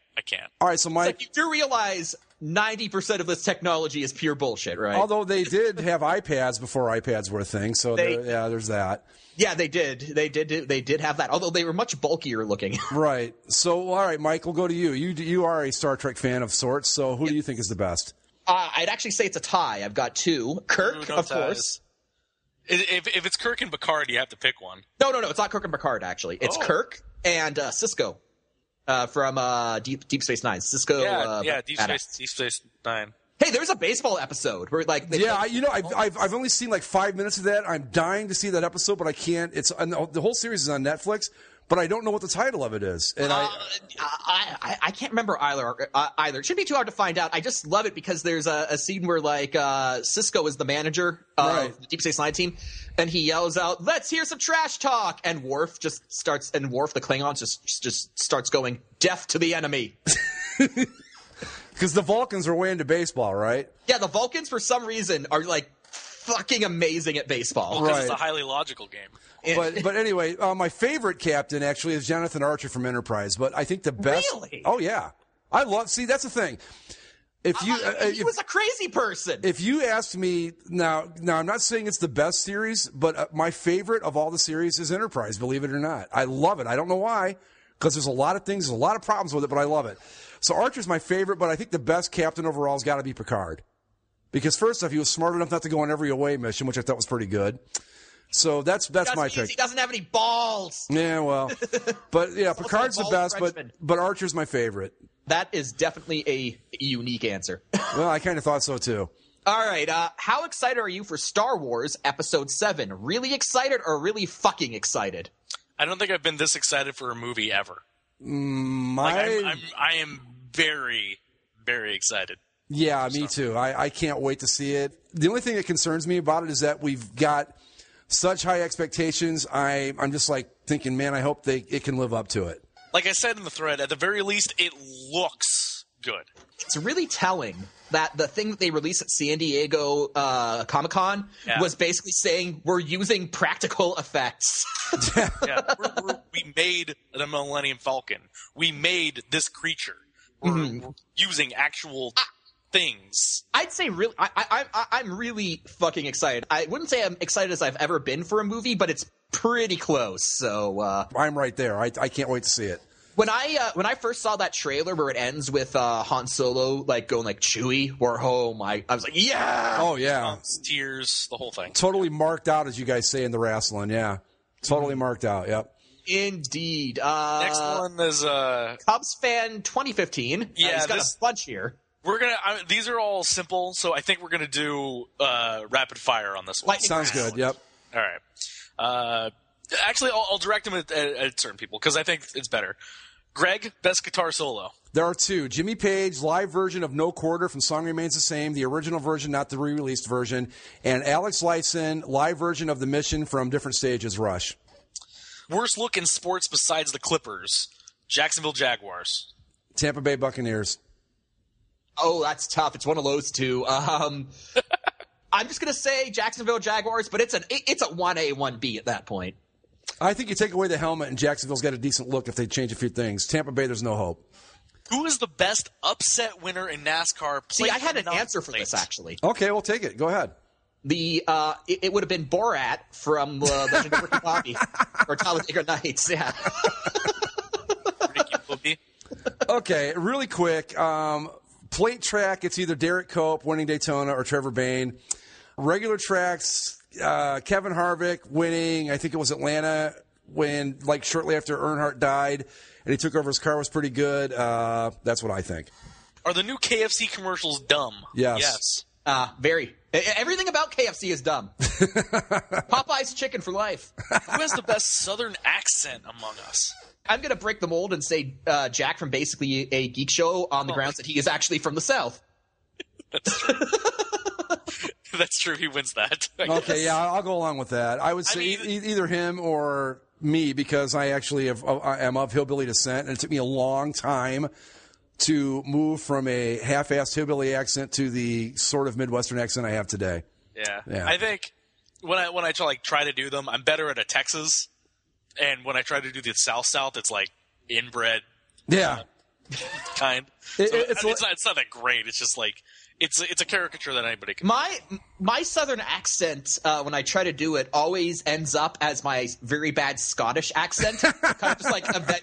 Speaker 6: All right. So Mike,
Speaker 4: you do realize 90% of this technology is pure bullshit, right?
Speaker 6: Although they did have iPads before iPads were a thing, so there's that.
Speaker 4: Yeah, they did. They did have that. Although they were much bulkier looking.
Speaker 6: Right. So, all right, Mike, we'll go to you. You are a Star Trek fan of sorts. So, who do you think is the best?
Speaker 4: I'd actually say it's a tie. I've got 2. Kirk, of course.
Speaker 5: If it's Kirk and Picard, you have to pick one.
Speaker 4: No. It's not Kirk and Picard. Actually, it's Kirk and Cisco from Deep Space Nine. Cisco.
Speaker 5: Deep Space Nine.
Speaker 4: Hey, there's a baseball episode where
Speaker 6: I've only seen 5 minutes of that. I'm dying to see that episode, but I can't. The whole series is on Netflix, but I don't know what the title of it is. And
Speaker 4: I can't remember either. It shouldn't be too hard to find out. I just love it because there's a scene where Cisco is the manager of the Deep Space Nine team, and he yells out, "Let's hear some trash talk!" And Worf the Klingon just starts going deaf to the enemy.
Speaker 6: Because the Vulcans are way into baseball, right?
Speaker 4: Yeah, the Vulcans, for some reason, are fucking amazing at baseball.
Speaker 5: Because it's a highly logical game.
Speaker 6: But anyway, my favorite captain actually is Jonathan Archer from Enterprise. But I think the best.
Speaker 4: Really?
Speaker 6: Oh yeah, See, that's the thing.
Speaker 4: He was a crazy person.
Speaker 6: If you asked me now, I'm not saying it's the best series, but my favorite of all the series is Enterprise. Believe it or not, I love it. I don't know why, because there's a lot of problems with it, but I love it. So Archer's my favorite, but I think the best captain overall has got to be Picard. Because first off, he was smart enough not to go on every away mission, which I thought was pretty good. So that's my pick.
Speaker 4: He doesn't have any balls.
Speaker 6: Yeah, well. But yeah, Picard's the best, but Archer's my favorite.
Speaker 4: That is definitely a unique answer.
Speaker 6: Well, I kind of thought so too.
Speaker 4: All right. How excited are you for Star Wars Episode 7? Really excited or really fucking excited?
Speaker 5: I don't think I've been this excited for a movie ever. I am very, very excited.
Speaker 6: Yeah, me too. I can't wait to see it. The only thing that concerns me about it is that we've got such high expectations. I'm just like thinking, man, I hope it can live up to it.
Speaker 5: Like I said in the thread, at the very least, it looks good.
Speaker 4: It's really telling that the thing that they released at San Diego Comic-Con was basically saying we're using practical effects.
Speaker 5: We made the Millennium Falcon. We made this creature. We're using actual things.
Speaker 4: I'd say really, I'm really fucking excited. I wouldn't say I'm excited as I've ever been for a movie, but it's pretty close. So
Speaker 6: I'm right there. I can't wait to see it.
Speaker 4: When I first saw that trailer where it ends with Han Solo like going like Chewie, I was like, yeah!
Speaker 6: Oh yeah,
Speaker 5: tears, the whole thing.
Speaker 6: Totally marked out, as you guys say in the wrestling. Yeah, totally marked out. Yep.
Speaker 4: Indeed.
Speaker 5: Next one is
Speaker 4: Cubs fan 2015.
Speaker 5: Yeah,
Speaker 4: he's got a bunch here.
Speaker 5: We're gonna. These are all simple, so I think we're gonna do rapid fire on this one.
Speaker 6: Sounds good. Yep.
Speaker 5: All right. Actually, I'll direct them at certain people because I think it's better. Greg, best guitar solo.
Speaker 6: There are two. Jimmy Page, live version of No Quarter from Song Remains the Same, the original version, not the re-released version, and Alex Lifeson, live version of The Mission from Different Stages, Rush.
Speaker 5: Worst look in sports besides the Clippers. Jacksonville Jaguars.
Speaker 6: Tampa Bay Buccaneers.
Speaker 4: Oh, that's tough. It's one of those two. I'm just going to say Jacksonville Jaguars, but it's a 1A, 1B at that point.
Speaker 6: I think you take away the helmet and Jacksonville's got a decent look if they change a few things. Tampa Bay, there's no hope.
Speaker 5: Who is the best upset winner in NASCAR?
Speaker 4: See, I had an answer for this, actually.
Speaker 6: Okay, we'll take it. Go ahead.
Speaker 4: It would have been Borat from Legend of Ricky Bobby or Talladega Nights, yeah.
Speaker 5: Ricky Bobby.
Speaker 6: Okay, really quick. Plate track, it's either Derek Cope winning Daytona or Trevor Bayne. Regular tracks, Kevin Harvick winning, I think it was Atlanta, when like shortly after Earnhardt died and he took over, his car was pretty good. That's what I think.
Speaker 5: Are the new KFC commercials dumb?
Speaker 6: Yes.
Speaker 4: Very. Everything about KFC is dumb. Popeye's chicken for life.
Speaker 5: Who has the best Southern accent among us?
Speaker 4: I'm going to break the mold and say Jack from Basically a Geek Show on the grounds that he is actually from the South.
Speaker 5: That's true. That's true. He wins that.
Speaker 6: Okay, yeah, I'll go along with that. I would say either him or me because I actually am of hillbilly descent, and it took me a long time to move from a half-assed hillbilly accent to the sort of Midwestern accent I have today.
Speaker 5: Yeah. I think when I try to do them, I'm better at a Texas, and when I try to do the South, it's like inbred.
Speaker 6: Yeah.
Speaker 5: Kind. It's not that great. It's just like it's a caricature that anybody can.
Speaker 4: My Southern accent, when I try to do it, always ends up as my very bad Scottish accent. Kind of just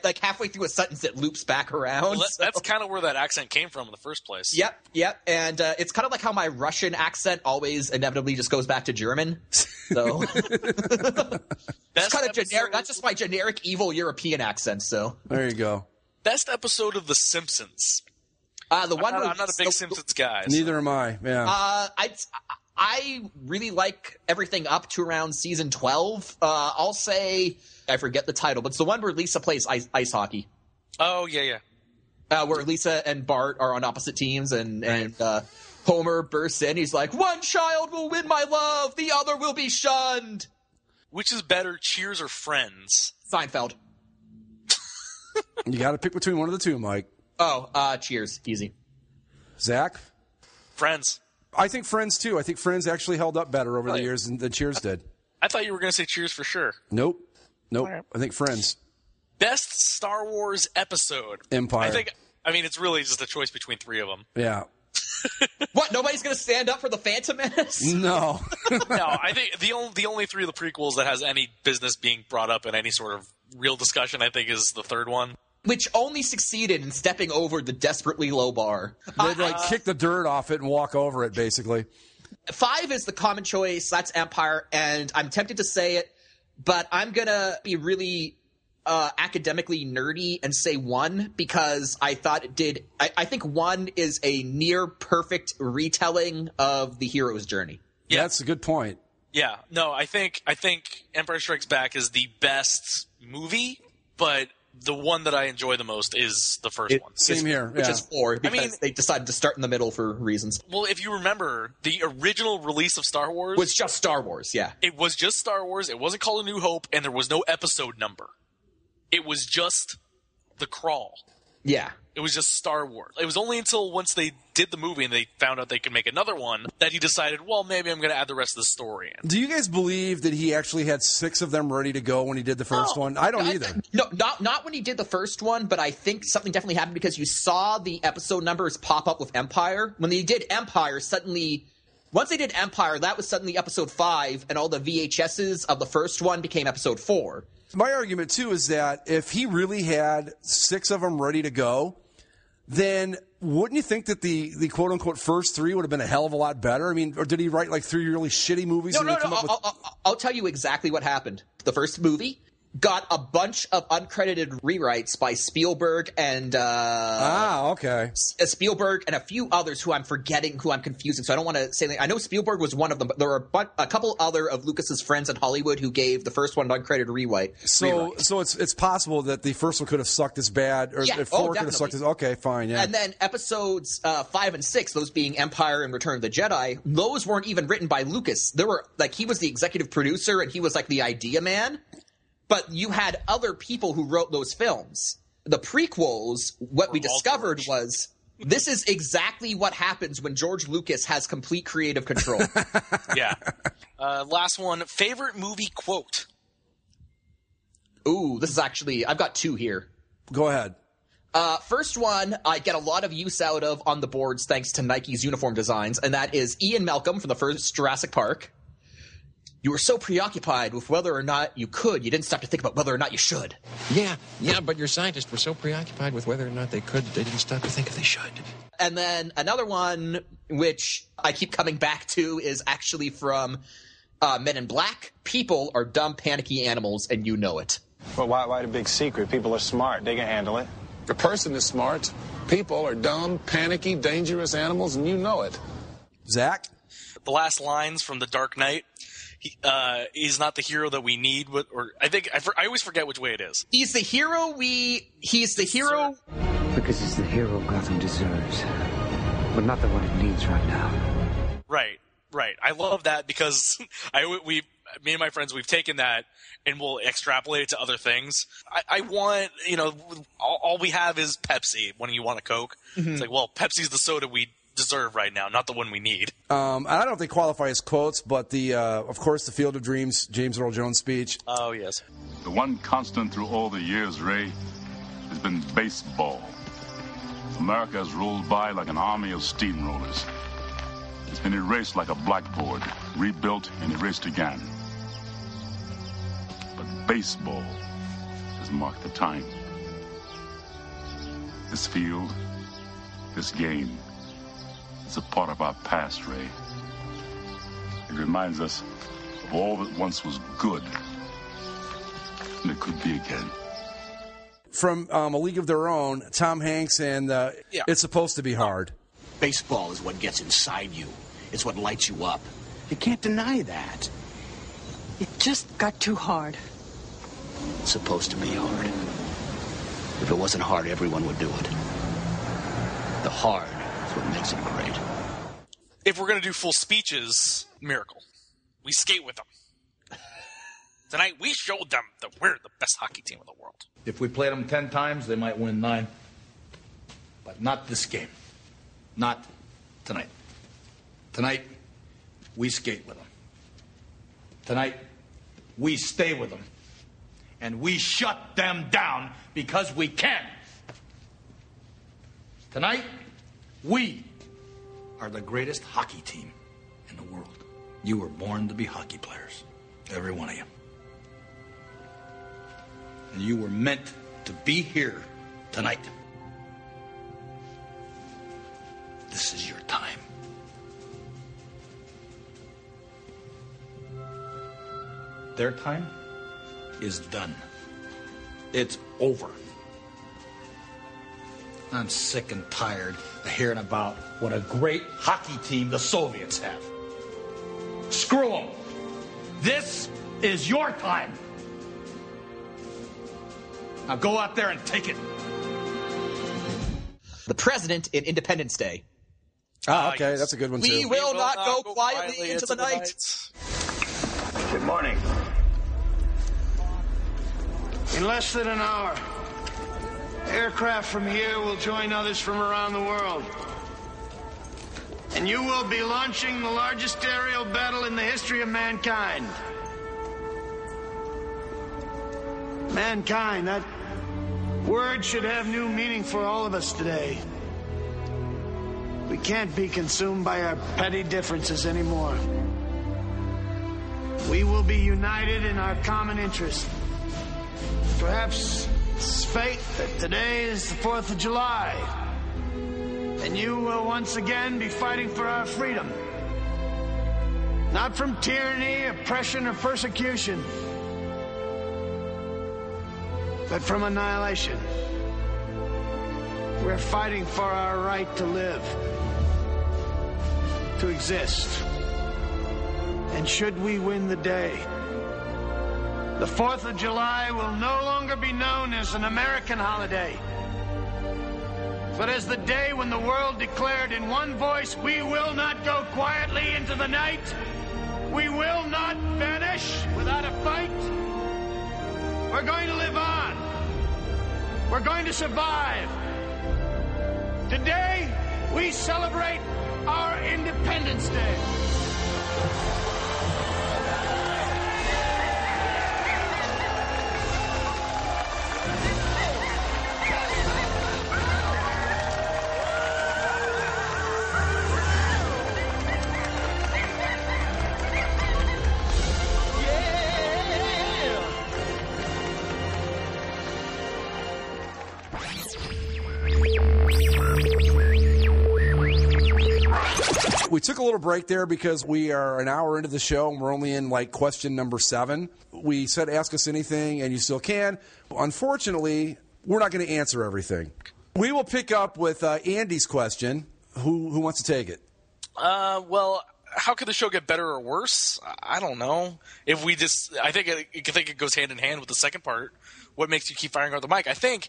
Speaker 4: like halfway through a sentence, it loops back around.
Speaker 5: Well, that's kind of where that accent came from in the first place.
Speaker 4: Yep. And it's kind of like how my Russian accent always inevitably just goes back to German. So it's kind of generic. That's just my generic evil European accent. So
Speaker 6: there you go.
Speaker 5: Best episode of The Simpsons.
Speaker 4: I'm
Speaker 5: not a big Simpsons guy.
Speaker 6: Neither am I. Yeah.
Speaker 4: I really like everything up to around season 12. I'll say I forget the title, but it's the one where Lisa plays ice hockey.
Speaker 5: Oh yeah.
Speaker 4: Where Lisa and Bart are on opposite teams, and Homer bursts in. He's like, "One child will win my love, the other will be shunned."
Speaker 5: Which is better, Cheers or Friends?
Speaker 4: Seinfeld.
Speaker 6: You got to pick between one of the two, Mike.
Speaker 4: Oh, Cheers. Easy.
Speaker 6: Zach?
Speaker 5: Friends.
Speaker 6: I think Friends, too. I think Friends actually held up better over the years than Cheers did.
Speaker 5: I thought you were going to say Cheers for sure.
Speaker 6: Nope.
Speaker 5: Right.
Speaker 6: I think Friends.
Speaker 5: Best Star Wars episode?
Speaker 6: Empire.
Speaker 5: It's really just a choice between three of them.
Speaker 6: Yeah.
Speaker 4: What? Nobody's going to stand up for the Phantom Menace?
Speaker 6: No.
Speaker 5: No, I think the only three of the prequels that has any business being brought up in any sort of real discussion, I think, is the third one.
Speaker 4: Which only succeeded in stepping over the desperately low bar.
Speaker 6: They'd kick the dirt off it and walk over it, basically.
Speaker 4: 5 is the common choice. That's Empire, and I'm tempted to say it, but I'm going to be really academically nerdy and say 1 because I thought it did. I think 1 is a near perfect retelling of the hero's journey.
Speaker 6: Yeah, that's a good point.
Speaker 5: Yeah, no, I think Empire Strikes Back is the best movie, but the one that I enjoy the most is the first one.
Speaker 6: Same here.
Speaker 4: Which is 4, because they decided to start in the middle for reasons.
Speaker 5: Well, if you remember, the original release of Star Wars
Speaker 4: was just Star Wars, yeah.
Speaker 5: It was just Star Wars, it wasn't called A New Hope, and there was no episode number. It was just the crawl.
Speaker 4: Yeah.
Speaker 5: It was just Star Wars. It was only until once they did the movie and they found out they could make another one that he decided, well, maybe I'm going to add the rest of the story in.
Speaker 6: Do you guys believe that he actually had 6 of them ready to go when he did the first one? I don't either.
Speaker 4: No, not when he did the first one, but I think something definitely happened because you saw the episode numbers pop up with Empire. When they did Empire, once they did Empire, that was suddenly episode 5, and all the VHSs of the first one became episode 4.
Speaker 6: My argument, too, is that if he really had 6 of them ready to go, then wouldn't you think that the quote-unquote first 3 would have been a hell of a lot better? I mean, or did he write like 3 really shitty movies?
Speaker 4: No. I'll tell you exactly what happened. The first movie got a bunch of uncredited rewrites by Spielberg and Spielberg and a few others who I'm forgetting, who I'm confusing. So I don't want to say. I know Spielberg was one of them, but there were a couple other of Lucas's friends in Hollywood who gave the first one an uncredited rewrite.
Speaker 6: So it's possible that the first one could have sucked as bad, or 4 could have sucked as. Okay, fine, yeah.
Speaker 4: And then episodes 5 and 6, those being Empire and Return of the Jedi, those weren't even written by Lucas. There were he was the executive producer and he was like the idea man. But you had other people who wrote those films. The prequels, what we discovered was this is exactly what happens when George Lucas has complete creative control.
Speaker 5: Yeah. Last one, favorite movie quote.
Speaker 4: Ooh, this is actually, I've got 2 here.
Speaker 6: Go ahead.
Speaker 4: First one, I get a lot of use out of on the boards thanks to Nike's uniform designs, and that is Ian Malcolm from the first Jurassic Park. You were so preoccupied with whether or not you could, you didn't stop to think about whether or not you should.
Speaker 7: Yeah, but your scientists were so preoccupied with whether or not they could, they didn't stop to think if they should.
Speaker 4: And then another one, which I keep coming back to, is actually from Men in Black. People are dumb, panicky animals, and you know it.
Speaker 8: Well, why the big secret? People are smart. They can handle it.
Speaker 9: A person is smart. People are dumb, panicky, dangerous animals, and you know it.
Speaker 6: Zach?
Speaker 5: The last lines from The Dark Knight. He's not the hero that we need, or I always forget which way it is.
Speaker 4: He's the hero he's the hero.
Speaker 10: Because he's the hero Gotham deserves, but not the one it needs right now.
Speaker 5: Right. I love that because me and my friends, we've taken that and we'll extrapolate it to other things. I want, all we have is Pepsi when you want a Coke. Mm-hmm. It's like, well, Pepsi's the soda we deserve right now, not the one we need.
Speaker 6: I don't know if they qualify as quotes, but of course, the Field of Dreams, James Earl Jones speech.
Speaker 5: Oh, yes.
Speaker 11: The one constant through all the years, Ray, has been baseball. America has rolled by like an army of steamrollers. It's been erased like a blackboard, rebuilt and erased again. But baseball has marked the time. This field, this game, it's a part of our past, Ray. It reminds us of all that once was good, and it could be again.
Speaker 6: From A League of Their Own, Tom Hanks and It's Supposed to Be Hard.
Speaker 12: Baseball is what gets inside you. It's what lights you up. You can't deny that.
Speaker 13: It just got too hard.
Speaker 12: It's supposed to be hard. If it wasn't hard, everyone would do it. The hard is what makes it great.
Speaker 5: If we're going to do full speeches, Miracle. We skate with them. Tonight, we showed them that we're the best hockey team in the world.
Speaker 14: If we played them 10 times, they might win 9. But not this game. Not tonight. Tonight, we skate with them. Tonight, we stay with them. And we shut them down because we can. Tonight, we are the greatest hockey team in the world. You were born to be hockey players. Every one of you. And you were meant to be here tonight. This is your time. Their time is done. It's over. I'm sick and tired of hearing about what a great hockey team the Soviets have. Screw them. This is your time. Now go out there and take it.
Speaker 4: The President in Independence Day.
Speaker 6: Ah, okay, that's a good one, too.
Speaker 4: We will not go quietly into the night.
Speaker 8: Good morning. In less than an hour, aircraft from here will join others from around the world. And you will be launching the largest aerial battle in the history of mankind. Mankind, that word should have new meaning for all of us today. We can't be consumed by our petty differences anymore. We will be united in our common interest. Perhaps it's fate that today is the 4th of July. And you will once again be fighting for our freedom. Not from tyranny, oppression, or persecution, but from annihilation. We're fighting for our right to live, to exist. And should we win the day, the 4th of July will no longer be known as an American holiday, but as the day when the world declared in one voice, we will not go quietly into the night. We will not vanish without a fight. We're going to live on. We're going to survive. Today, we celebrate our Independence Day.
Speaker 6: We took a little break there because we are an hour into the show and we're only in like question number 7. We said ask us anything and you still can. Unfortunately, we're not going to answer everything. We will pick up with Andy's question. Who wants to take it?
Speaker 5: Well, how could the show get better or worse? I don't know. I think it goes hand in hand with the second part. What makes you keep firing out the mic? I think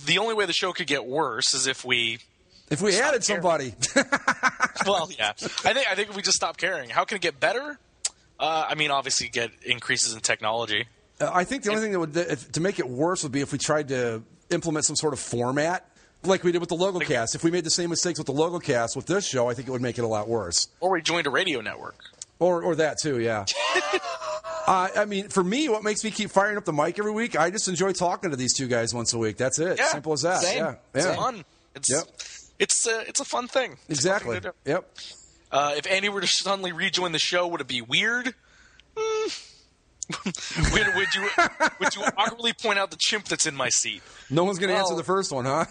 Speaker 5: the only way the show could get worse is if we
Speaker 6: added somebody.
Speaker 5: Well, yeah. I think if we just stop caring. How can it get better? Obviously get increases in technology.
Speaker 6: I think the only thing that would to make it worse would be if we tried to implement some sort of format like we did with the Logo Cast. If we made the same mistakes with the Logo Cast with this show, I think it would make it a lot worse.
Speaker 5: Or we joined a radio network.
Speaker 6: Or that too, yeah. For me, what makes me keep firing up the mic every week, I just enjoy talking to these two guys once a week. That's it.
Speaker 5: Yeah,
Speaker 6: Simple as that.
Speaker 5: Same.
Speaker 6: Yeah.
Speaker 5: It's fun. It's a fun thing.
Speaker 6: Exactly. Yep.
Speaker 5: If Andy were to suddenly rejoin the show, would it be weird? Would you awkwardly point out the chimp that's in my seat?
Speaker 6: No one's going to answer the first one, huh?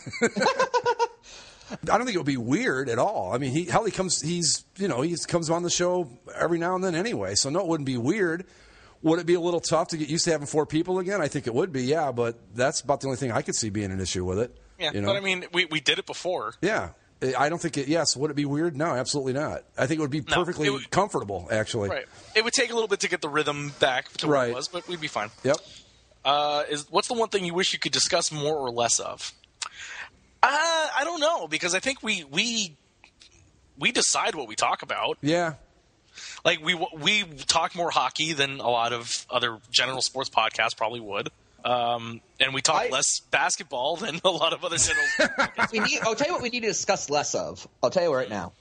Speaker 6: I don't think it would be weird at all. I mean, he comes on the show every now and then anyway, so no, it wouldn't be weird. Would it be a little tough to get used to having 4 people again? I think it would be, yeah, but that's about the only thing I could see being an issue with it.
Speaker 5: Yeah, but we did it before.
Speaker 6: Yeah. I don't think yes. Would it be weird? No, absolutely not. I think it would be perfectly comfortable, actually.
Speaker 5: Right. It would take a little bit to get the rhythm back to where it was, but we'd be fine.
Speaker 6: Yep.
Speaker 5: What's the one thing you wish you could discuss more or less of? I don't know, because I think we decide what we talk about.
Speaker 6: Yeah.
Speaker 5: Like we talk more hockey than a lot of other general sports podcasts probably would. And we talk less basketball than a lot of other general podcasts.
Speaker 4: I'll tell you what we need to discuss less of. I'll tell you right now.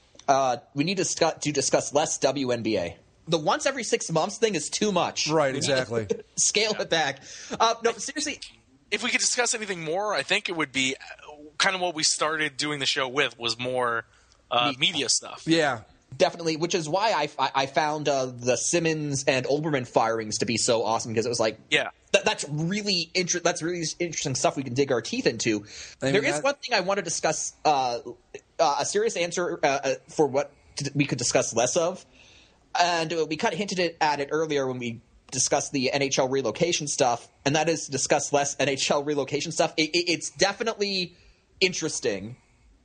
Speaker 4: We need to discuss less WNBA. The once every 6 months thing is too much.
Speaker 6: Right, exactly.
Speaker 4: Scale it back. No, seriously.
Speaker 5: If we could discuss anything more, I think it would be kind of what we started doing the show with was more media stuff.
Speaker 6: Yeah.
Speaker 4: Definitely, which is why I found the Simmons and Olbermann firings to be so awesome, because it was like, that's really interesting stuff we can dig our teeth into. There is one thing I want to discuss, a serious answer for what we could discuss less of, and we kind of hinted at it earlier when we discuss the NHL relocation stuff, and that is to discuss less NHL relocation stuff. It's definitely interesting.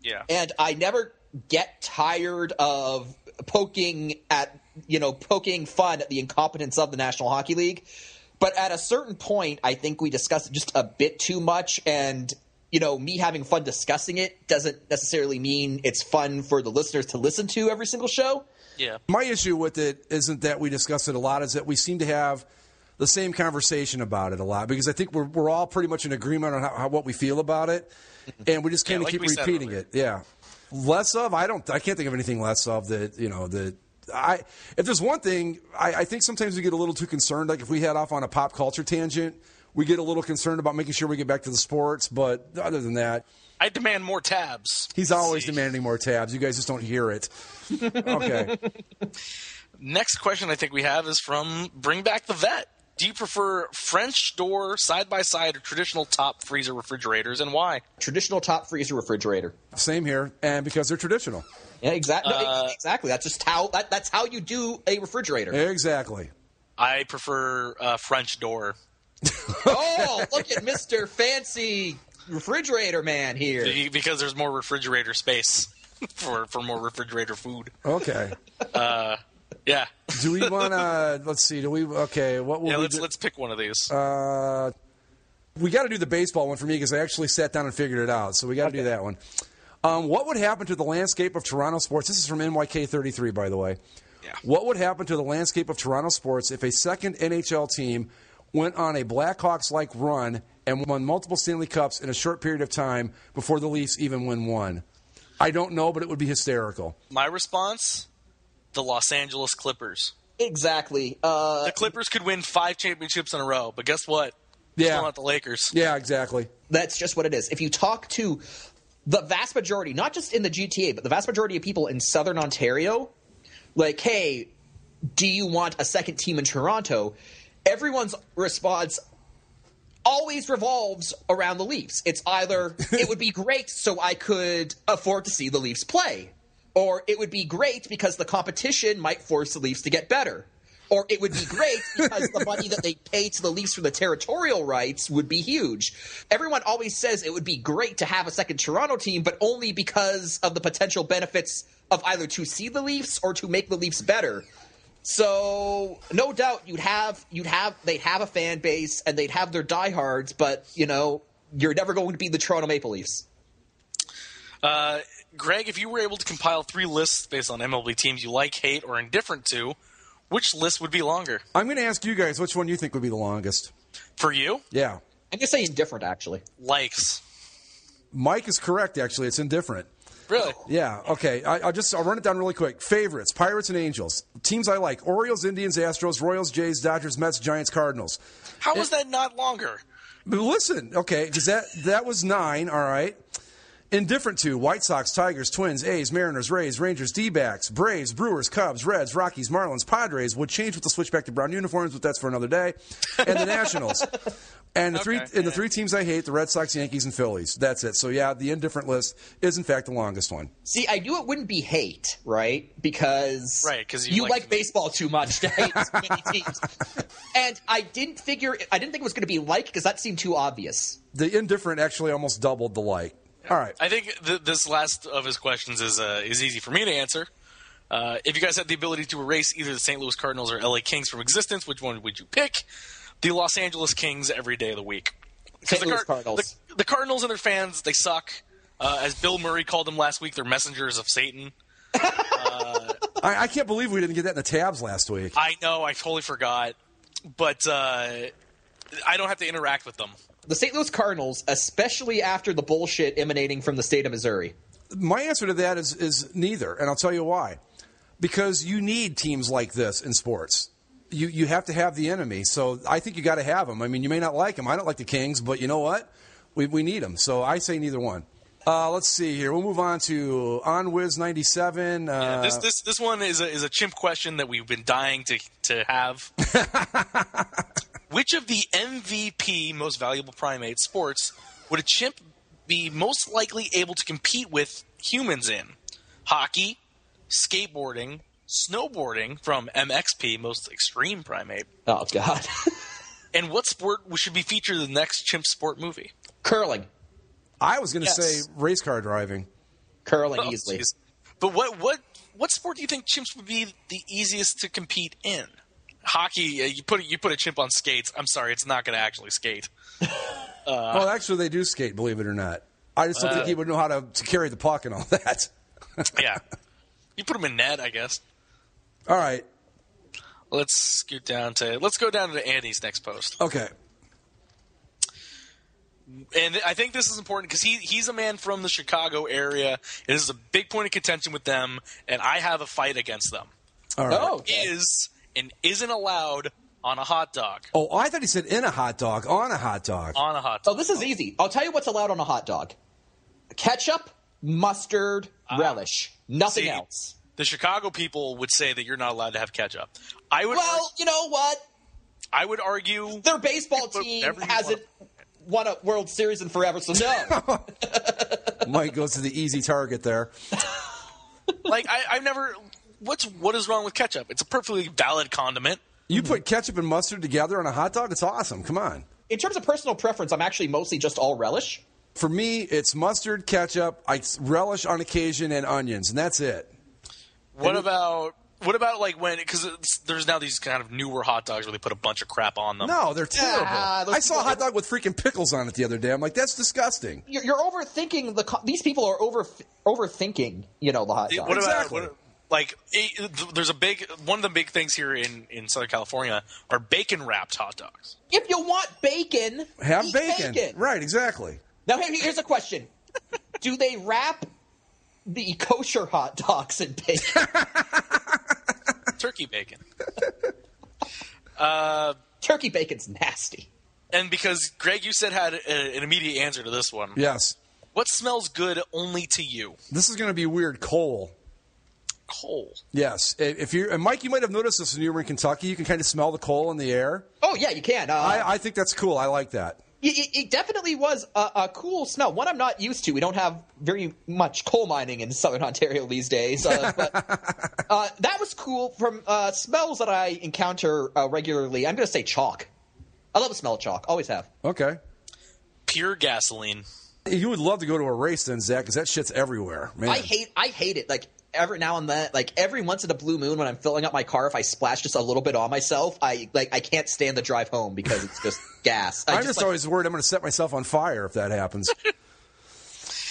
Speaker 5: Yeah.
Speaker 4: And I never get tired of poking fun at the incompetence of the National Hockey League. But at a certain point, I think we discussed it just a bit too much, and me having fun discussing it doesn't necessarily mean it's fun for the listeners to listen to every single show.
Speaker 5: Yeah.
Speaker 6: My issue with it isn't that we discuss it a lot, is that we seem to have the same conversation about it a lot, because I think we're all pretty much in agreement on what we feel about it, and we just kind of keep repeating it. Yeah. Less of, I can't think of anything less of that, if there's one thing, I think sometimes we get a little too concerned. Like if we head off on a pop culture tangent, we get a little concerned about making sure we get back to the sports. But other than that,
Speaker 5: I demand more tabs.
Speaker 6: He's always demanding more tabs. You guys just don't hear it. Okay.
Speaker 5: Next question I think we have is from Bring Back the Vet. Do you prefer French door, side-by-side, or traditional top freezer refrigerators, and why?
Speaker 4: Traditional top freezer refrigerator.
Speaker 6: Same here, and because they're traditional.
Speaker 4: Yeah, exactly. Exactly. That's just that's how you do a refrigerator.
Speaker 6: Exactly.
Speaker 5: I prefer French door.
Speaker 4: Oh, look at Mr. Fancy Refrigerator Man here.
Speaker 5: Because there's more refrigerator space for more refrigerator food.
Speaker 6: Okay.
Speaker 5: Yeah.
Speaker 6: Do we want to? Let's see. Do we? Okay. What will
Speaker 5: let's pick one of these.
Speaker 6: We got to do the baseball one for me because I actually sat down and figured it out. So we got to do that one. What would happen to the landscape of Toronto sports? This is from NYK33, by the way.
Speaker 5: Yeah.
Speaker 6: What would happen to the landscape of Toronto sports if a second NHL team went on a Blackhawks-like run and won multiple Stanley Cups in a short period of time before the Leafs even win one? I don't know, but it would be hysterical.
Speaker 5: My response? The Los Angeles Clippers.
Speaker 4: Exactly.
Speaker 5: The Clippers could win 5 championships in a row, but guess what? Still not the Lakers.
Speaker 6: Yeah, exactly.
Speaker 4: That's just what it is. If you talk to the vast majority, not just in the GTA, but the vast majority of people in Southern Ontario, like, hey, do you want a second team in Toronto? Everyone's response always revolves around the Leafs. It's either, it would be great so I could afford to see the Leafs play. Or it would be great because the competition might force the Leafs to get better. Or it would be great because the money that they pay to the Leafs for the territorial rights would be huge. Everyone always says it would be great to have a second Toronto team, but only because of the potential benefits of either to see the Leafs or to make the Leafs better. So no doubt they'd have a fan base and they'd have their diehards, but you're never going to be the Toronto Maple Leafs.
Speaker 5: Greg, if you were able to compile 3 lists based on MLB teams you like, hate, or indifferent to, which list would be longer?
Speaker 6: I'm going to ask you guys which one you think would be the longest.
Speaker 5: For you?
Speaker 6: Yeah.
Speaker 4: I'm going to say indifferent, actually.
Speaker 5: Likes.
Speaker 6: Mike is correct, actually. It's indifferent.
Speaker 5: Really?
Speaker 6: Yeah. Okay. I'll run it down really quick. Favorites: Pirates and Angels. Teams I like: Orioles, Indians, Astros, Royals, Jays, Dodgers, Mets, Giants, Cardinals.
Speaker 5: How is that not longer?
Speaker 6: But listen, okay, because that was 9. All right. Indifferent to: White Sox, Tigers, Twins, A's, Mariners, Rays, Rangers, D-backs, Braves, Brewers, Cubs, Reds, Rockies, Marlins, Padres. Would change with the switch back to brown uniforms, but that's for another day. And the Nationals. And the three teams I hate: the Red Sox, Yankees, and Phillies. That's it. So yeah, the indifferent list is in fact the longest one.
Speaker 4: See, I knew it wouldn't be hate, right? Because you like baseball too much to hate so many teams. And I didn't think it was going to be like, because that seemed too obvious.
Speaker 6: The indifferent actually almost doubled the like. All right.
Speaker 5: I think this last of his questions is easy for me to answer. If you guys had the ability to erase either the St. Louis Cardinals or LA Kings from existence, which one would you pick? The Los Angeles Kings every day of the week.
Speaker 4: St. Louis Cardinals.
Speaker 5: The Cardinals and their fans, they suck. As Bill Murray called them last week, they're messengers of Satan.
Speaker 6: I can't believe we didn't get that in the tabs last week.
Speaker 5: I know. I totally forgot. But I don't have to interact with them.
Speaker 4: The St. Louis Cardinals, especially after the bullshit emanating from the state of Missouri.
Speaker 6: My answer to that is neither, and I'll tell you why. Because you need teams like this in sports. You have to have the enemy, so I think you got to have them. I mean, you may not like them. I don't like the Kings, but you know what? We need them, so I say neither one. Let's see here. We'll move on to OnWiz 97.
Speaker 5: This one is a chimp question that we've been dying to have. Which of the MVP, most valuable primate sports, would a chimp be most likely able to compete with humans in? Hockey, skateboarding, snowboarding from MXP, Most Extreme Primate.
Speaker 4: Oh, God.
Speaker 5: And what sport should be featured in the next Chimp Sport movie?
Speaker 4: Curling.
Speaker 6: I was going to say race car driving.
Speaker 4: Curling easily.
Speaker 5: Geez. But what sport do you think chimps would be the easiest to compete in? Hockey, you put a chimp on skates. I'm sorry, it's not going to actually skate.
Speaker 6: Well, actually, they do skate, believe it or not. I just don't think he would know how to carry the puck and all that.
Speaker 5: Yeah. You put him in net, I guess.
Speaker 6: All right.
Speaker 5: Let's go down to Andy's next post.
Speaker 6: Okay.
Speaker 5: And I think this is important because he's a man from the Chicago area. It is a big point of contention with them, and I have a fight against them.
Speaker 6: All right.
Speaker 4: Oh, okay.
Speaker 5: Is and isn't allowed on a hot dog.
Speaker 6: Oh, I thought he said in a hot dog. On a hot dog.
Speaker 5: On a hot dog.
Speaker 4: Oh, this is easy. I'll tell you what's allowed on a hot dog. Ketchup, mustard, relish. Nothing else.
Speaker 5: The Chicago people would say that you're not allowed to have ketchup.
Speaker 4: You know what?
Speaker 5: I would argue
Speaker 4: their baseball team hasn't won a World Series in forever, so no.
Speaker 6: Mike goes to the easy target there.
Speaker 5: Like I've never. What is wrong with ketchup? It's a perfectly valid condiment.
Speaker 6: You put ketchup and mustard together on a hot dog? It's awesome. Come on.
Speaker 4: In terms of personal preference, I'm actually mostly just all relish.
Speaker 6: For me, it's mustard, ketchup, I relish on occasion, and onions, and that's it.
Speaker 5: What about like when, because there's now these kind of newer hot dogs where they put a bunch of crap on them.
Speaker 6: No, they're terrible. I saw a hot dog with freaking pickles on it the other day. I'm like, that's disgusting.
Speaker 4: You're overthinking these people are overthinking, the hot dog.
Speaker 6: Exactly.
Speaker 5: There's one of the big things here in Southern California are bacon wrapped hot dogs.
Speaker 4: If you want bacon,
Speaker 6: have
Speaker 4: eat
Speaker 6: bacon. Right, exactly.
Speaker 4: Now here's a question: do they wrap the kosher hot dogs in bacon?
Speaker 5: Turkey bacon.
Speaker 4: Turkey bacon's nasty.
Speaker 5: And because Greg, you said had an immediate answer to this one.
Speaker 6: Yes.
Speaker 5: What smells good only to you?
Speaker 6: This is going to be weird. Coal.
Speaker 5: Coal.
Speaker 6: Yes. If you're and Mike, you might have noticed this when you were in Kentucky. You can kind of smell the coal in the air.
Speaker 4: Oh yeah, you can.
Speaker 6: I think that's cool. I like that.
Speaker 4: It definitely was a cool smell. One I'm not used to. We don't have very much coal mining in Southern Ontario these days. But that was cool. From smells that I encounter regularly, I'm going to say chalk. I love the smell of chalk. Always have.
Speaker 6: Okay.
Speaker 5: Pure gasoline.
Speaker 6: You would love to go to a race then, Zach, because that shit's everywhere. Man.
Speaker 4: I hate it. Like, every now and then, like every once in a blue moon when I'm filling up my car, if I splash just a little bit on myself, I can't stand the drive home because it's just gas.
Speaker 6: I'm just always worried I'm going to set myself on fire if that happens.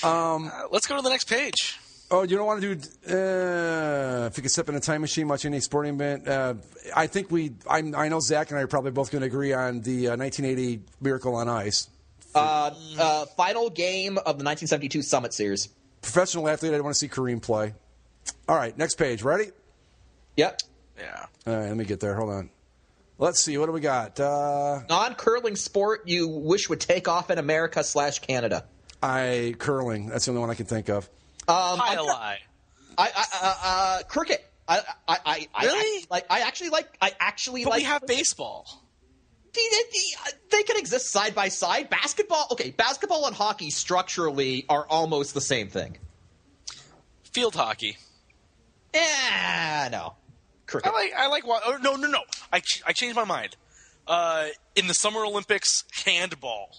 Speaker 5: Let's go to the next page.
Speaker 6: Oh, you don't want to do if you could step in a time machine, watch any sporting event. I think I know Zach and I are probably both going to agree on the 1980 Miracle on Ice.
Speaker 4: Final game of the 1972 Summit Series.
Speaker 6: Professional athlete, I want to see Kareem play. All right, next page. Ready?
Speaker 4: Yep.
Speaker 5: Yeah.
Speaker 6: All right, let me get there. Hold on. Let's see. What do we got?
Speaker 4: Non-curling sport you wish would take off in America / Canada.
Speaker 6: Curling. That's the only one I can think of.
Speaker 5: Lie.
Speaker 4: Cricket.
Speaker 5: Really?
Speaker 4: I actually like.
Speaker 5: We have baseball.
Speaker 4: They can exist side by side. Basketball and hockey structurally are almost the same thing.
Speaker 5: Field hockey.
Speaker 4: No. Cricket.
Speaker 5: I like. Oh, no. I changed my mind. In the Summer Olympics, handball.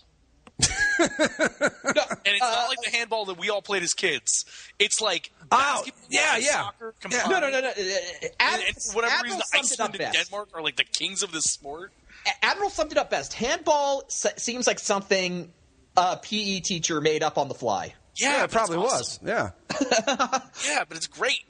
Speaker 5: And it's not like the handball that we all played as kids. It's like basketball and soccer combined.
Speaker 4: No.
Speaker 5: And for whatever reason, Iceland and Denmark are like the kings of this sport.
Speaker 4: Admiral summed it up best. Handball seems like something a PE teacher made up on the fly.
Speaker 6: Yeah, it probably was. Yeah.
Speaker 5: Yeah, but it's great.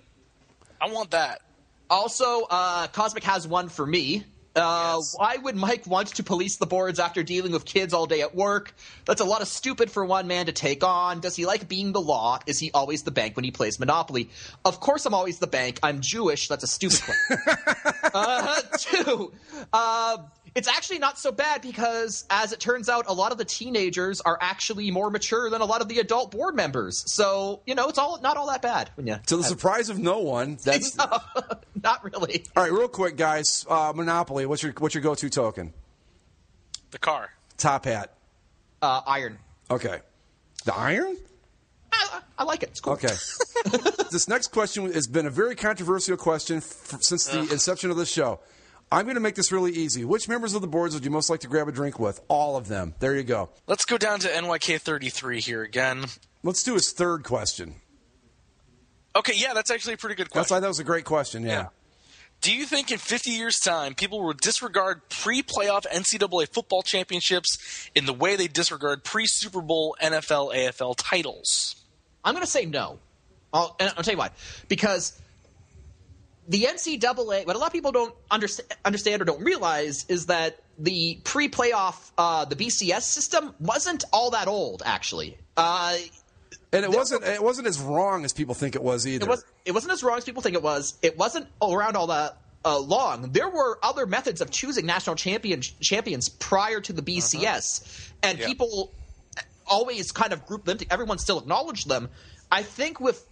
Speaker 5: I want that.
Speaker 4: Also, Cosmic has one for me. Yes. Why would Mike want to police the boards after dealing with kids all day at work? That's a lot of stupid for one man to take on. Does he like being the law? Is he always the bank when he plays Monopoly? Of course I'm always the bank. I'm Jewish. That's a stupid question. 2, it's actually not so bad because, as it turns out, a lot of the teenagers are actually more mature than a lot of the adult board members. So, it's not all that bad.
Speaker 6: To the surprise of no one. That's
Speaker 4: no, not really.
Speaker 6: All right, real quick, guys. Monopoly. What's your go-to token?
Speaker 5: The car.
Speaker 6: Top hat.
Speaker 4: Iron.
Speaker 6: Okay. The iron?
Speaker 4: I like it. It's cool.
Speaker 6: Okay. This next question has been a very controversial question since the inception of this show. I'm going to make this really easy. Which members of the boards would you most like to grab a drink with? All of them. There you go.
Speaker 5: Let's go down to NYK33 here again.
Speaker 6: Let's do his third question.
Speaker 5: Okay, yeah, that's actually a pretty good question.
Speaker 6: That was a great question, yeah.
Speaker 5: Do you think in 50 years' time people will disregard pre-playoff NCAA football championships in the way they disregard pre-Super Bowl NFL, AFL titles?
Speaker 4: I'm going to say no. I'll tell you why. Because the NCAA, what a lot of people don't understand or don't realize is that the pre-playoff, the BCS system wasn't all that old, actually.
Speaker 6: And it wasn't as wrong as people think it was either.
Speaker 4: It wasn't as wrong as people think it was. It wasn't around all that long. There were other methods of choosing national champions prior to the BCS, and people always kind of grouped them. Everyone still acknowledged them. I think with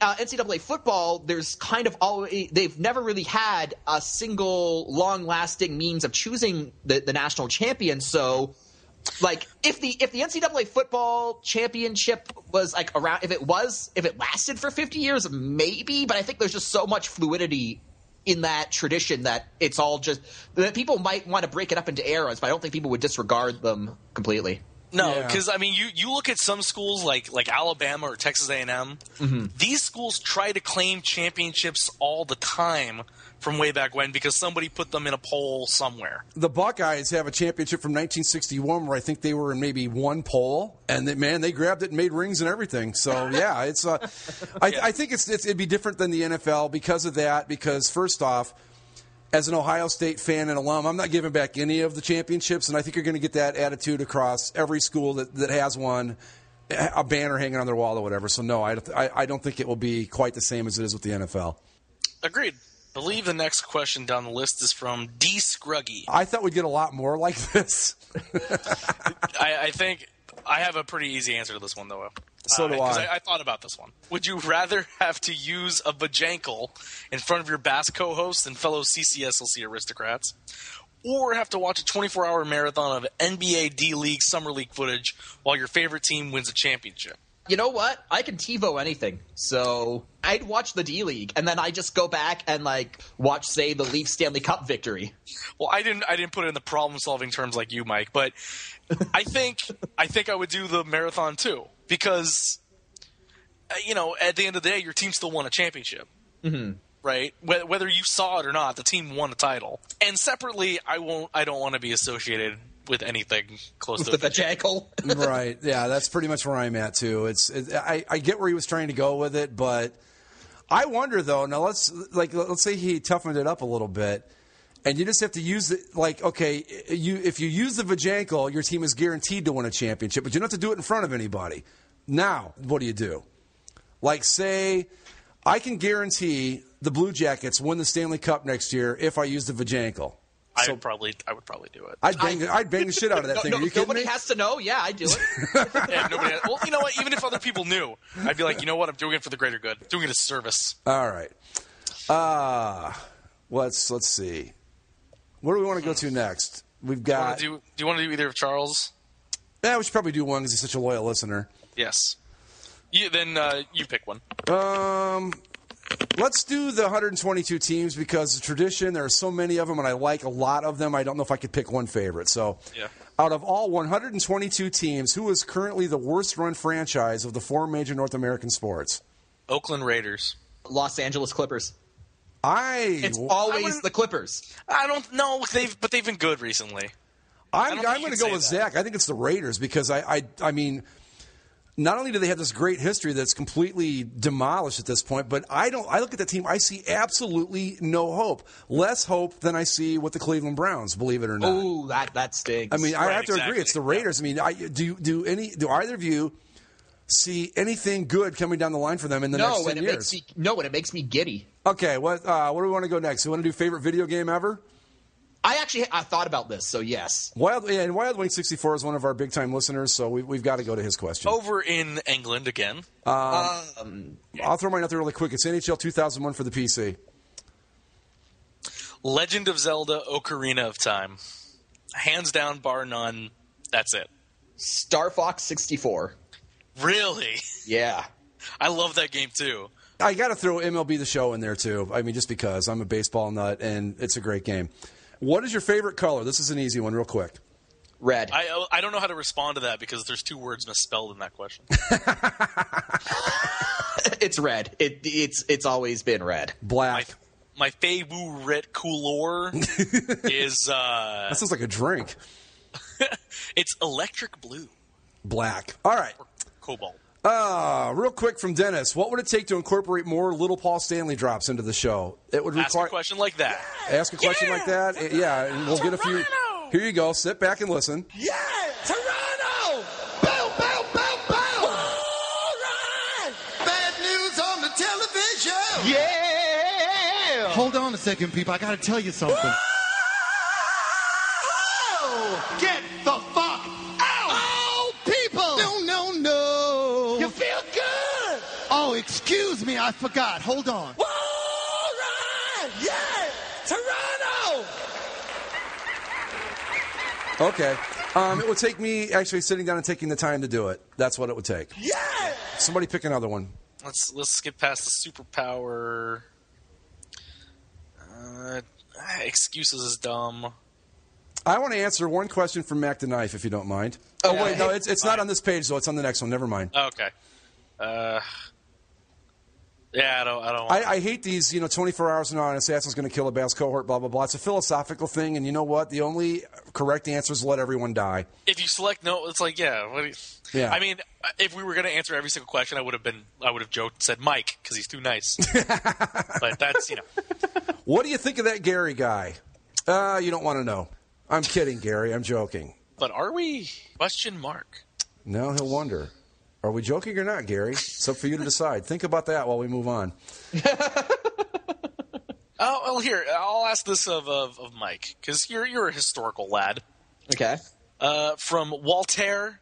Speaker 4: NCAA football, there's kind of always they've never really had a single long-lasting means of choosing the national champion. So, like, if the NCAA football championship was like around, if it lasted for 50 years, maybe. But I think there's just so much fluidity in that tradition that it's all just that people might want to break it up into eras, but I don't think people would disregard them completely.
Speaker 5: No, because I mean, you look at some schools like Alabama or Texas A&M.
Speaker 4: Mm-hmm.
Speaker 5: These schools try to claim championships all the time from way back when because somebody put them in a poll somewhere.
Speaker 6: The Buckeyes have a championship from 1961 where I think they were in maybe one poll, and they grabbed it and made rings and everything. So yeah, it's I think it'd be different than the NFL because of that. Because first off, as an Ohio State fan and alum, I'm not giving back any of the championships, and I think you're going to get that attitude across every school that has one, a banner hanging on their wall or whatever. So, no, I don't think it will be quite the same as it is with the NFL.
Speaker 5: Agreed. I believe the next question down the list is from D. Scruggy.
Speaker 6: I thought we'd get a lot more like this.
Speaker 5: I think I have a pretty easy answer to this one, though.
Speaker 6: So do I.
Speaker 5: I thought about this one. Would you rather have to use a vajankle in front of your Bass co-hosts and fellow CCSLC aristocrats, or have to watch a 24-hour marathon of NBA D-League Summer League footage while your favorite team wins a championship?
Speaker 4: You know what? I can TiVo anything. So I'd watch the D-League, and then I just go back and watch, say, the Leafs Stanley Cup victory.
Speaker 5: Well, I didn't put it in the problem-solving terms like you, Mike, but I think I would do the marathon too. Because, at the end of the day, your team still won a championship, right? Whether you saw it or not, the team won a title. And separately, I don't want to be associated with anything close to
Speaker 4: the vajankle.
Speaker 6: Right? Yeah, that's pretty much where I'm at too. I get where he was trying to go with it, but I wonder though. Now let's say he toughened it up a little bit. And you just have to use it if you use the vajankle, your team is guaranteed to win a championship, but you don't have to do it in front of anybody. Now, what do? Say, I can guarantee the Blue Jackets win the Stanley Cup next year if I use the vajankle.
Speaker 5: I would probably do it.
Speaker 6: I'd bang the shit out of that thing. Are you kidding me?
Speaker 4: Nobody has to know. Yeah, I'd do it.
Speaker 5: Well, you know what? Even if other people knew, I'd be like, you know what? I'm doing it for the greater good. I'm doing it as service.
Speaker 6: All right. Let's see. Where do we want to go to next? We've got.
Speaker 5: Do you want to do either of Charles?
Speaker 6: Yeah, we should probably do one because he's such a loyal listener.
Speaker 5: Yes. Then you pick one.
Speaker 6: Let's do the 122 teams because the tradition. There are so many of them, and I like a lot of them. I don't know if I could pick one favorite. So, out of all 122 teams, who is currently the worst-run franchise of the four major North American sports?
Speaker 5: Oakland Raiders.
Speaker 4: Los Angeles Clippers.
Speaker 6: It's
Speaker 4: always the Clippers.
Speaker 5: I don't know, but they've been good recently.
Speaker 6: I'm going to go with Zach. I think it's the Raiders because I mean, not only do they have this great history that's completely demolished at this point, but I look at that team, I see absolutely no hope. Less hope than I see with the Cleveland Browns, believe it or not.
Speaker 4: Oh, that stinks.
Speaker 6: I mean, I have to agree. It's the Raiders. I mean, do either of you see anything good coming down the line for them in the next 10 years?
Speaker 4: And it makes me giddy.
Speaker 6: Okay, where do we want to go next? You want to do favorite video game ever?
Speaker 4: I thought about this, so yes.
Speaker 6: Wild Wing 64 is one of our big-time listeners, so we've got to go to his question.
Speaker 5: Over in England again.
Speaker 6: I'll throw mine out there really quick. It's NHL 2001 for the PC.
Speaker 5: Legend of Zelda Ocarina of Time. Hands down, bar none. That's it.
Speaker 4: Star Fox 64.
Speaker 5: Really?
Speaker 4: Yeah.
Speaker 5: I love that game, too.
Speaker 6: I got to throw MLB The Show in there, too. I mean, just because. I'm a baseball nut, and it's a great game. What is your favorite color? This is an easy one, real quick.
Speaker 4: Red.
Speaker 5: I don't know how to respond to that because there's 2 words misspelled in that question.
Speaker 4: It's red. It's always been red.
Speaker 6: Black.
Speaker 5: My favorite color is...
Speaker 6: that sounds like a drink.
Speaker 5: It's electric blue.
Speaker 6: Black. All right.
Speaker 5: Or cobalt.
Speaker 6: Real quick from Dennis. What would it take to incorporate more Little Paul Stanley drops into the show? It would require...
Speaker 5: Ask a question like that.
Speaker 6: Ask a question like that? Yeah, and we'll get a few... Here you go. Sit back and listen.
Speaker 2: Yeah! Toronto! Bow, bow, bow, bow! All right! Bad news on the television! Yeah!
Speaker 15: Hold on a second, people. I got to tell you something.
Speaker 2: Oh! Get the fuck out! Oh, people! No. You feel good!
Speaker 15: Oh, excuse me. I forgot. Hold on.
Speaker 2: All right! Yeah! Toronto!
Speaker 6: Okay. It would take me actually sitting down and taking the time to do it. That's what it would take.
Speaker 2: Yeah!
Speaker 6: Somebody pick another one.
Speaker 5: Let's skip past the superpower. Excuses is dumb.
Speaker 6: I want to answer one question from Mac the Knife, if you don't mind. Oh, wait, no, it's not on this page, though. It's on the next one. Never mind.
Speaker 5: Okay. Yeah, I don't.
Speaker 6: I hate these, 24 hours and on, an assassin's going to kill a Bass cohort, blah, blah, blah. It's a philosophical thing, and you know what? The only correct answer is let everyone die.
Speaker 5: If you select no, it's like, yeah.
Speaker 6: Yeah.
Speaker 5: I mean, if we were going to answer every single question, I would have joked and said Mike because he's too nice. But that's,
Speaker 6: What do you think of that Gary guy? You don't want to know. I'm kidding, Gary. I'm joking.
Speaker 5: But are we? Question mark.
Speaker 6: No, he'll wonder. Are we joking or not, Gary? It's up for you to decide. Think about that while we move on.
Speaker 5: Oh, well, here, I'll ask this of Mike, because you're a historical lad.
Speaker 4: Okay.
Speaker 5: From Walter,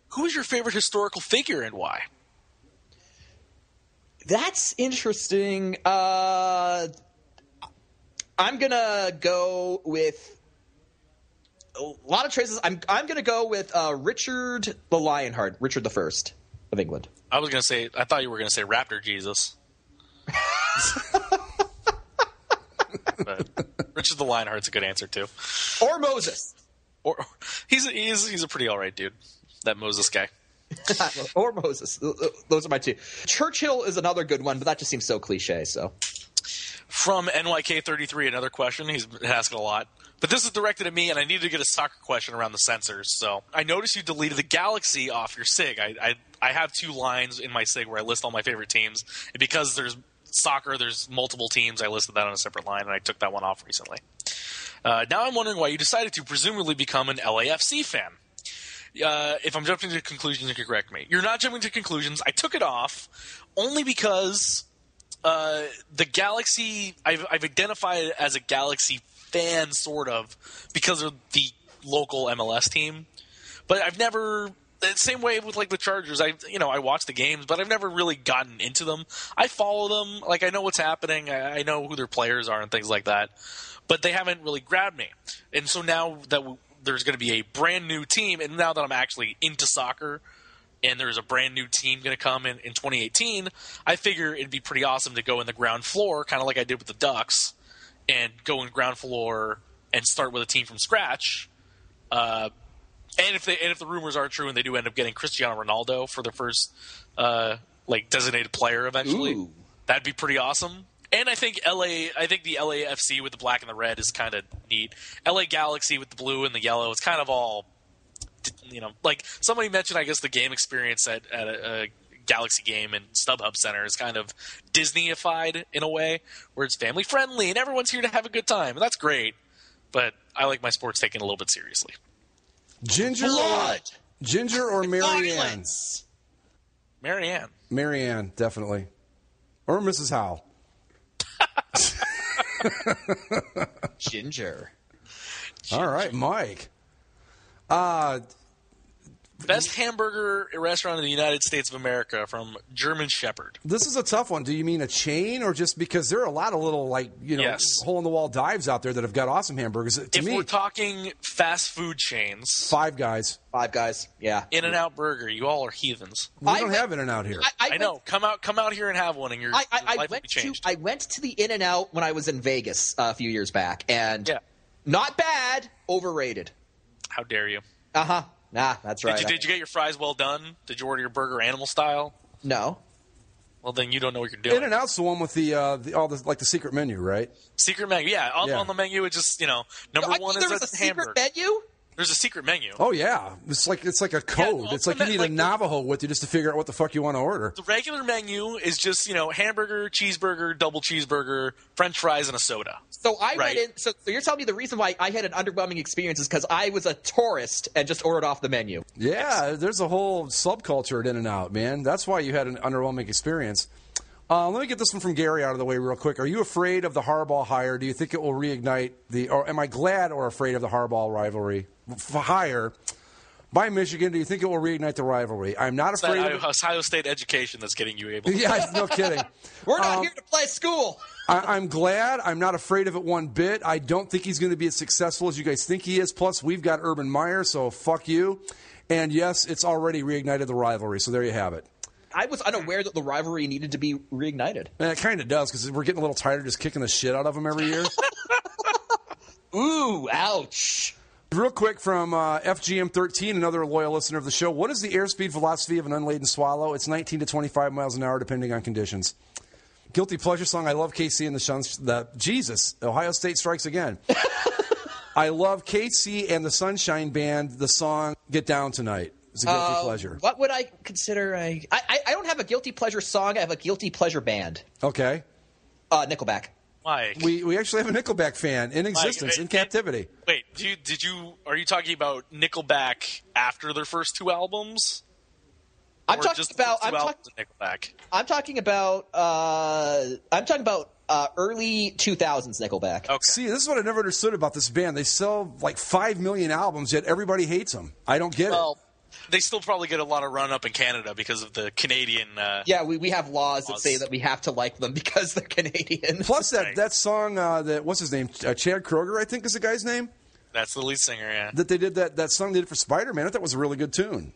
Speaker 5: who is your favorite historical figure and why?
Speaker 4: That's interesting. I'm going to go with a lot of choices. I'm going to go with Richard the Lionheart, Richard the First of England.
Speaker 5: I thought you were going to say Raptor Jesus. But Richard the Lionheart's a good answer too.
Speaker 4: Or Moses.
Speaker 5: Or he's a pretty all right dude. That Moses guy.
Speaker 4: Or Moses. Those are my two. Churchill is another good one, but that just seems so cliche. So,
Speaker 5: from NYK33, another question. He's been asking a lot. But this is directed at me, and I needed to get a soccer question around the censors. So I noticed you deleted the Galaxy off your SIG. I have 2 lines in my SIG where I list all my favorite teams. And because there's soccer, there's multiple teams, I listed that on a separate line, and I took that one off recently. Now I'm wondering why you decided to presumably become an LAFC fan. If I'm jumping to conclusions, you can correct me. You're not jumping to conclusions. I took it off only because the Galaxy, I've identified it as a Galaxy fan, sort of, because of the local MLS team. But I've never, same way with like the Chargers, I watch the games, but I've never really gotten into them. I follow them, like I know what's happening, I know who their players are and things like that, but they haven't really grabbed me. And so now that there's going to be a brand new team, and now that I'm actually into soccer, and there's a brand new team going to come in 2018, I figure it'd be pretty awesome to go in the ground floor, kind of like I did with the Ducks, and go in ground floor and start with a team from scratch. And if the rumors are true and they do end up getting Cristiano Ronaldo for their first designated player eventually, that'd be pretty awesome. And I think the LAFC with the black and the red is kind of neat. LA Galaxy with the blue and the yellow, it's kind of all, like somebody mentioned, I guess the game experience at a Galaxy game and StubHub Center is kind of Disney-ified in a way, where it's family friendly and everyone's here to have a good time, and that's great. But I like my sports taken a little bit seriously.
Speaker 6: Ginger or Marianne?
Speaker 5: Marianne.
Speaker 6: Marianne, definitely. Or Mrs. Howell.
Speaker 4: Ginger.
Speaker 6: All right, Mike.
Speaker 5: Best hamburger restaurant in the United States of America from German Shepherd.
Speaker 6: This is a tough one. Do you mean a chain, or just because there are a lot of little, hole-in-the-wall dives out there that have got awesome hamburgers?
Speaker 5: If we're talking fast food chains,
Speaker 6: Five Guys.
Speaker 4: Five Guys, yeah.
Speaker 5: In-N-Out Burger, you all are heathens.
Speaker 6: We don't have In-N-Out here.
Speaker 5: I know. Come out here and have one, and your life will be changed.
Speaker 4: I went to the In-N-Out when I was in Vegas a few years back, and not bad, overrated.
Speaker 5: How dare you?
Speaker 4: Uh-huh. Nah, that's right.
Speaker 5: Did you get your fries well done? Did you order your burger animal style?
Speaker 4: No.
Speaker 5: Well, then you don't know what you're doing.
Speaker 6: In-N-Out's the one with the secret menu, right?
Speaker 5: Secret menu, yeah. On the menu, it's just number one is a hamburger.
Speaker 4: Secret menu?
Speaker 5: There's a secret menu.
Speaker 6: Oh yeah, it's like a code. It's like you need a Navajo with you just to figure out what the fuck you want to order.
Speaker 5: The regular menu is just hamburger, cheeseburger, double cheeseburger, French fries, and a soda.
Speaker 4: So I went in. So you're telling me the reason why I had an underwhelming experience is because I was a tourist and just ordered off the menu.
Speaker 6: Yeah, there's a whole subculture at In-N-Out, man. That's why you had an underwhelming experience. Let me get this one from Gary out of the way real quick. Are you afraid of the Harbaugh hire? Do you think it will reignite or am I glad or afraid of the Harbaugh rivalry hire by Michigan? Do you think it will reignite the rivalry? I'm not afraid of it.
Speaker 5: Ohio State education that's getting you able to.
Speaker 6: Yeah, no kidding.
Speaker 4: We're not here to play school.
Speaker 6: I'm glad. I'm not afraid of it one bit. I don't think he's going to be as successful as you guys think he is. Plus, we've got Urban Meyer, so fuck you. And yes, it's already reignited the rivalry, so there you have it.
Speaker 4: I was unaware that the rivalry needed to be reignited.
Speaker 6: And it kind of does, because we're getting a little tired of just kicking the shit out of them every year.
Speaker 4: Ooh, ouch.
Speaker 6: Real quick from FGM13, another loyal listener of the show. What is the airspeed velocity of an unladen swallow? It's 19 to 25 miles an hour, depending on conditions. Guilty pleasure song. I love KC and the Jesus, Ohio State strikes again. I love KC and the Sunshine Band, the song Get Down Tonight. It's a guilty pleasure.
Speaker 4: What would I consider I don't have a guilty pleasure song. I have a guilty pleasure band.
Speaker 6: Okay.
Speaker 4: Nickelback.
Speaker 5: Why?
Speaker 6: We actually have a Nickelback fan in existence, in captivity.
Speaker 5: Wait, are you talking about Nickelback after their first two albums?
Speaker 4: I'm talking about early 2000s Nickelback.
Speaker 5: Okay.
Speaker 6: See, this is what I never understood about this band. They sell like 5 million albums, yet everybody hates them. I don't get it.
Speaker 5: They still probably get a lot of run-up in Canada because of the Canadian...
Speaker 4: we have laws that say that we have to like them because they're Canadian.
Speaker 6: Plus that song, what's his name? Chad Kroeger, I think is the guy's name?
Speaker 5: That's the lead singer, yeah.
Speaker 6: That they did that song they did for Spider-Man. I thought it was a really good tune.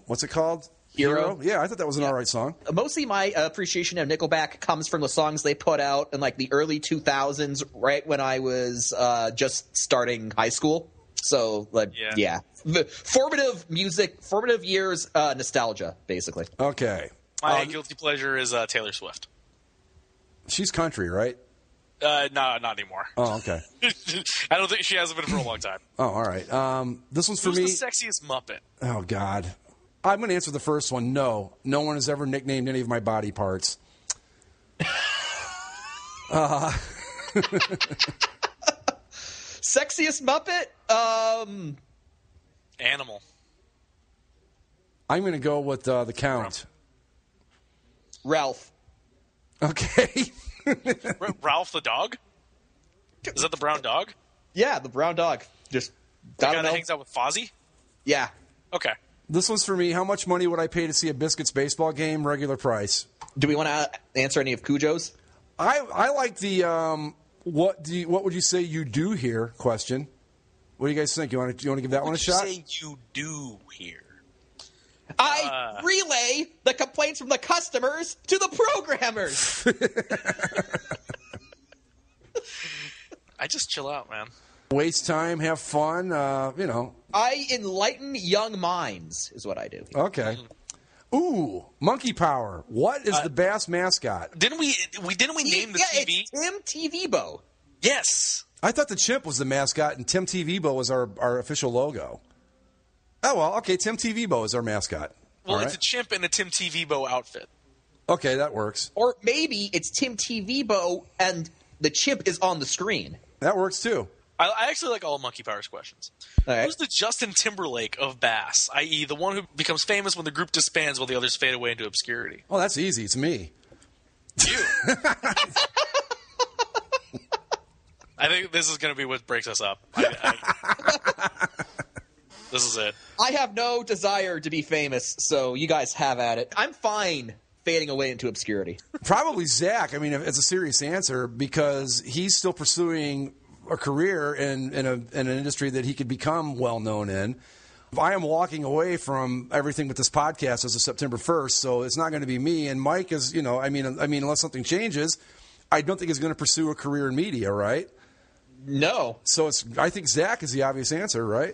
Speaker 6: What's it called?
Speaker 4: Hero?
Speaker 6: Yeah, I thought that was an all right song.
Speaker 4: Mostly my appreciation of Nickelback comes from the songs they put out in like the early 2000s, right when I was just starting high school. So, yeah. Formative music, formative years, nostalgia, basically.
Speaker 6: Okay.
Speaker 5: My guilty pleasure is Taylor Swift.
Speaker 6: She's country, right?
Speaker 5: No, not anymore.
Speaker 6: Oh, okay.
Speaker 5: I don't think she hasn't been for a long time.
Speaker 6: Oh, all right. This one's for me.
Speaker 5: Who's the sexiest Muppet?
Speaker 6: Oh, God. I'm going to answer the first one. No. No one has ever nicknamed any of my body parts.
Speaker 4: Sexiest Muppet?
Speaker 5: Animal.
Speaker 6: I'm going to go with the Count.
Speaker 4: Ralph.
Speaker 6: Okay.
Speaker 5: Ralph the dog? Is that the brown dog?
Speaker 4: Yeah, the brown dog. Just
Speaker 5: the guy that hangs out with Fozzie?
Speaker 4: Yeah.
Speaker 5: Okay.
Speaker 6: This one's for me. How much money would I pay to see a Biscuits baseball game? Regular price.
Speaker 4: Do we want to answer any of Cujo's?
Speaker 6: I like the what would you say you do here question. What do you guys think? You want to give that one a shot?
Speaker 5: What would you say you do here?
Speaker 4: I relay the complaints from the customers to the programmers.
Speaker 5: I just chill out, man.
Speaker 6: Waste time, have fun,
Speaker 4: I enlighten young minds is what I do.
Speaker 6: Okay. Ooh, Monkey Power. What is the Bass mascot?
Speaker 5: Didn't we name the TV?
Speaker 4: It's Tim Tebow.
Speaker 5: Yes.
Speaker 6: I thought the chimp was the mascot and Tim Tebow was our official logo. Oh, well, okay, Tim Tebow is our mascot.
Speaker 5: Well, it's a chimp in a Tim Tebow outfit.
Speaker 6: Okay, that works.
Speaker 4: Or maybe it's Tim Tebow and the chimp is on the screen.
Speaker 6: That works, too.
Speaker 5: I actually like all of Monkey Power's questions.
Speaker 4: Right.
Speaker 5: Who's the Justin Timberlake of Bass, i.e. the one who becomes famous when the group disbands while the others fade away into obscurity?
Speaker 6: Oh, that's easy. It's me.
Speaker 5: You. I think this is going to be what breaks us up. This is it.
Speaker 4: I have no desire to be famous, so you guys have at it. I'm fine fading away into obscurity.
Speaker 6: Probably Zach. I mean, it's a serious answer because he's still pursuing a career in an industry that he could become well known in. I am walking away from everything with this podcast as of September 1st, so it's not going to be me. And Mike is, I mean, unless something changes, I don't think he's going to pursue a career in media, right?
Speaker 4: No.
Speaker 6: So I think Zach is the obvious answer, right?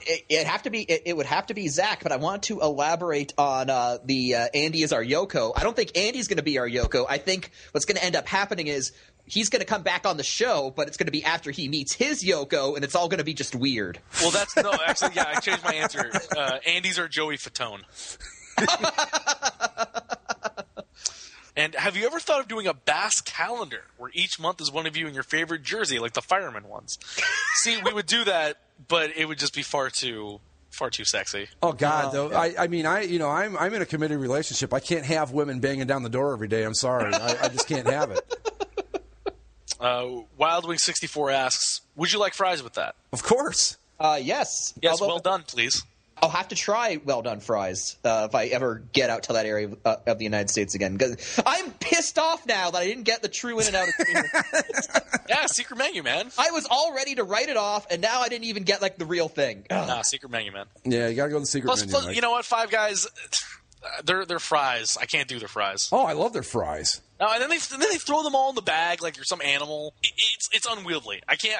Speaker 4: It would have to be Zach, but I want to elaborate on the Andy is our Yoko. I don't think Andy's going to be our Yoko. I think what's going to end up happening is he's going to come back on the show, but it's going to be after he meets his Yoko, and it's all going to be just weird.
Speaker 5: Well, I changed my answer. Andy's our Joey Fatone. And have you ever thought of doing a Bass calendar where each month is one of you in your favorite jersey, like the fireman ones? See, we would do that, but it would just be far too sexy.
Speaker 6: Oh God, though. I'm in a committed relationship. I can't have women banging down the door every day. I'm sorry, I just can't have it.
Speaker 5: Wildwing64 asks, would you like fries with that?
Speaker 6: Of course.
Speaker 4: Yes.
Speaker 5: Yes, well done, please.
Speaker 4: I'll have to try well-done fries if I ever get out to that area of the United States again. Because I'm pissed off now that I didn't get the true in and out of
Speaker 5: Yeah, secret menu, man.
Speaker 4: I was all ready to write it off, and now I didn't even get the real thing.
Speaker 5: Nah, secret menu, man.
Speaker 6: Yeah, you got to go to the secret menu.
Speaker 5: Plus, you know what? Five Guys, they're fries. I can't do their fries.
Speaker 6: Oh, I love their fries.
Speaker 5: No, and then they throw them all in the bag like you're some animal. It's unwieldy. I can't.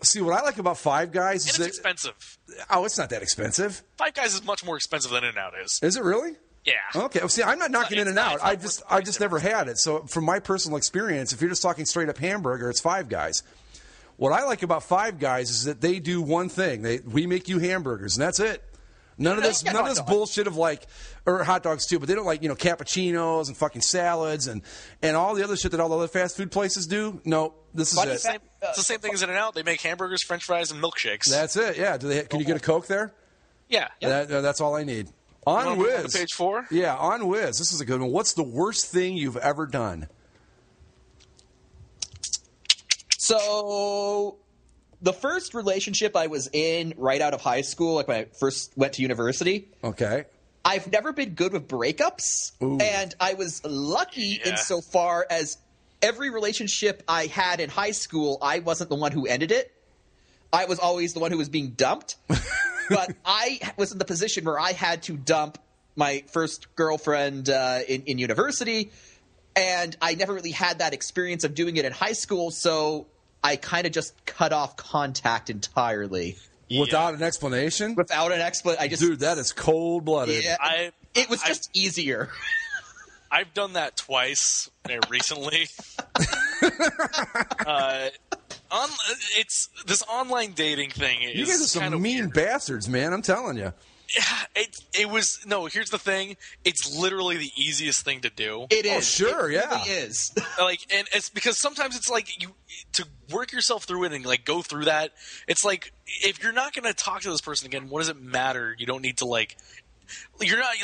Speaker 6: See, what I like about Five Guys is
Speaker 5: it's expensive.
Speaker 6: Oh, it's not that expensive.
Speaker 5: Five Guys is much more expensive than In-N-Out is.
Speaker 6: Is it really?
Speaker 5: Yeah.
Speaker 6: Okay. Well, see, I'm not knocking In-N-Out. I just never had it. So, from my personal experience, if you're just talking straight up hamburger, it's Five Guys. What I like about Five Guys is that they do one thing. We make you hamburgers, and that's it. None of this bullshit of or hot dogs too, but they don't cappuccinos and fucking salads and all the other shit that all the other fast food places do. No, this is it.
Speaker 5: It's the same thing as In-N-Out. They make hamburgers, French fries, and milkshakes.
Speaker 6: That's it. Yeah. Can you get a Coke there?
Speaker 5: Yeah.
Speaker 6: That's all I need. On Wiz.
Speaker 5: Page 4.
Speaker 6: Yeah, on Wiz. This is a good one. What's the worst thing you've ever done?
Speaker 4: So, the first relationship I was in right out of high school, when I first went to university.
Speaker 6: Okay.
Speaker 4: I've never been good with breakups, and I was lucky insofar as every relationship I had in high school, I wasn't the one who ended it. I was always the one who was being dumped. But I was in the position where I had to dump my first girlfriend in university, and I never really had that experience of doing it in high school, so I kind of just cut off contact entirely.
Speaker 6: Without an explanation?
Speaker 4: Without an explanation.
Speaker 6: Dude, that is cold-blooded.
Speaker 4: Yeah, it was just easier.
Speaker 5: I've done that twice recently. It's this online dating thing.
Speaker 6: You guys are some mean bastards, man. I'm telling you.
Speaker 5: It was no. Here's the thing. It's literally the easiest thing to do.
Speaker 4: It is.
Speaker 6: Oh, sure,
Speaker 4: it really is.
Speaker 5: And it's because sometimes it's to work yourself through it and go through that. It's like if you're not going to talk to this person again, what does it matter? You don't need to You're not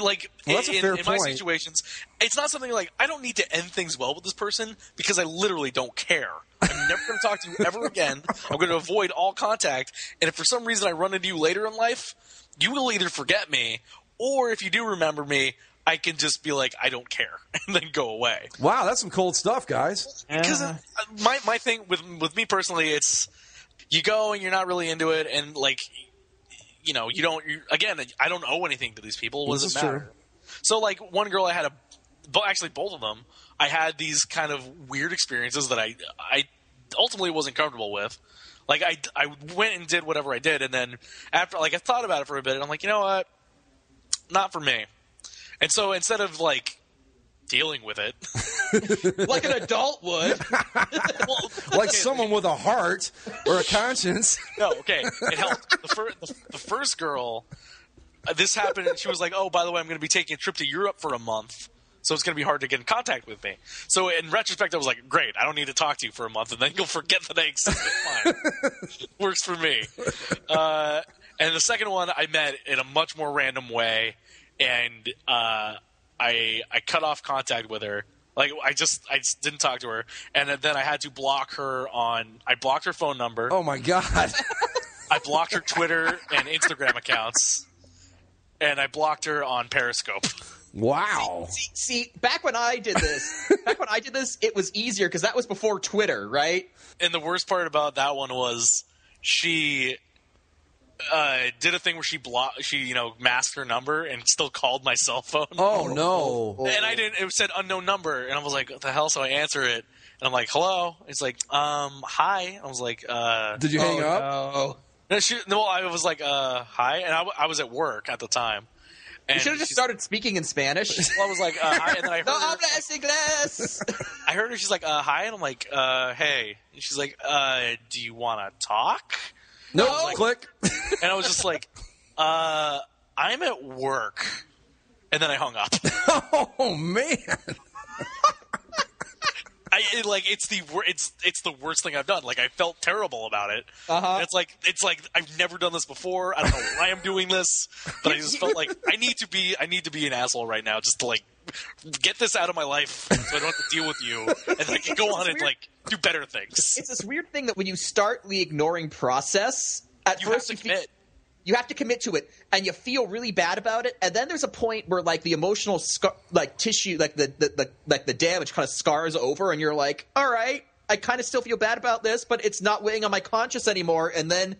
Speaker 6: that's a fair
Speaker 5: in my situations. It's not something I don't need to end things well with this person because I literally don't care. I'm never going to talk to you ever again. I'm going to avoid all contact. And if for some reason I run into you later in life, you will either forget me, or if you do remember me, I can just be I don't care, and then go away.
Speaker 6: Wow, that's some cold stuff, guys.
Speaker 5: Because my thing with me personally, it's you go and you're not really into it, and you don't. Again, I don't owe anything to these people. What does it matter? True. So one girl I had actually both of them, I had these kind of weird experiences that I ultimately wasn't comfortable with. I went and did whatever I did, and then after, I thought about it for a bit, and I'm you know what? Not for me. And so instead of, dealing with it.
Speaker 4: Like an adult would.
Speaker 6: Someone with a heart or a conscience.
Speaker 5: No, okay. It helped. The first girl, this happened, and she was oh, by the way, I'm going to be taking a trip to Europe for a month. So it's going to be hard to get in contact with me. So in retrospect, I was great. I don't need to talk to you for a month, and then you'll forget that I exist. Fine. Works for me. And the second one I met in a much more random way, and I cut off contact with her. I just didn't talk to her, and then I had to block her I blocked her phone number.
Speaker 6: Oh my God.
Speaker 5: I blocked her Twitter and Instagram accounts, and I blocked her on Periscope.
Speaker 6: Wow.
Speaker 4: See, back when I did this, it was easier because that was before Twitter, right?
Speaker 5: And the worst part about that one was she did a thing where she masked her number and still called my cell phone.
Speaker 6: Oh no!
Speaker 5: And I didn't. It said unknown number, and I was like, "What the hell?" So I answer it, and I'm like, "Hello." It's like, "Hi." I was like,
Speaker 6: "Did you hang up?"
Speaker 5: No, I was like, "Hi," and I was at work at the time. And
Speaker 4: you should have just started speaking in Spanish.
Speaker 5: Well, I was like, "Hi," and then I heard
Speaker 4: no
Speaker 5: her.
Speaker 4: hablas inglés.
Speaker 5: I heard her. She's like, "Hi," and I'm like, "Hey." And she's like, "Do you want to talk?"
Speaker 6: No,
Speaker 5: like,
Speaker 6: click.
Speaker 5: And I was just like, I'm at work. And then I hung up.
Speaker 6: Oh, man.
Speaker 5: It's the worst thing I've done. Like, I felt terrible about it.
Speaker 4: Uh-huh.
Speaker 5: It's like I've never done this before. I don't know why I'm doing this, but I just felt like I need to be an asshole right now, just to like get this out of my life, so I don't have to deal with you, and I can go on and like do better things.
Speaker 4: It's this weird thing that when you start the ignoring process, at first you have to commit to it, and you feel really bad about it, and then there's a point where like the emotional tissue, like the damage kind of scars over, and you're like, all right, I kind of still feel bad about this, but it's not weighing on my conscience anymore, and then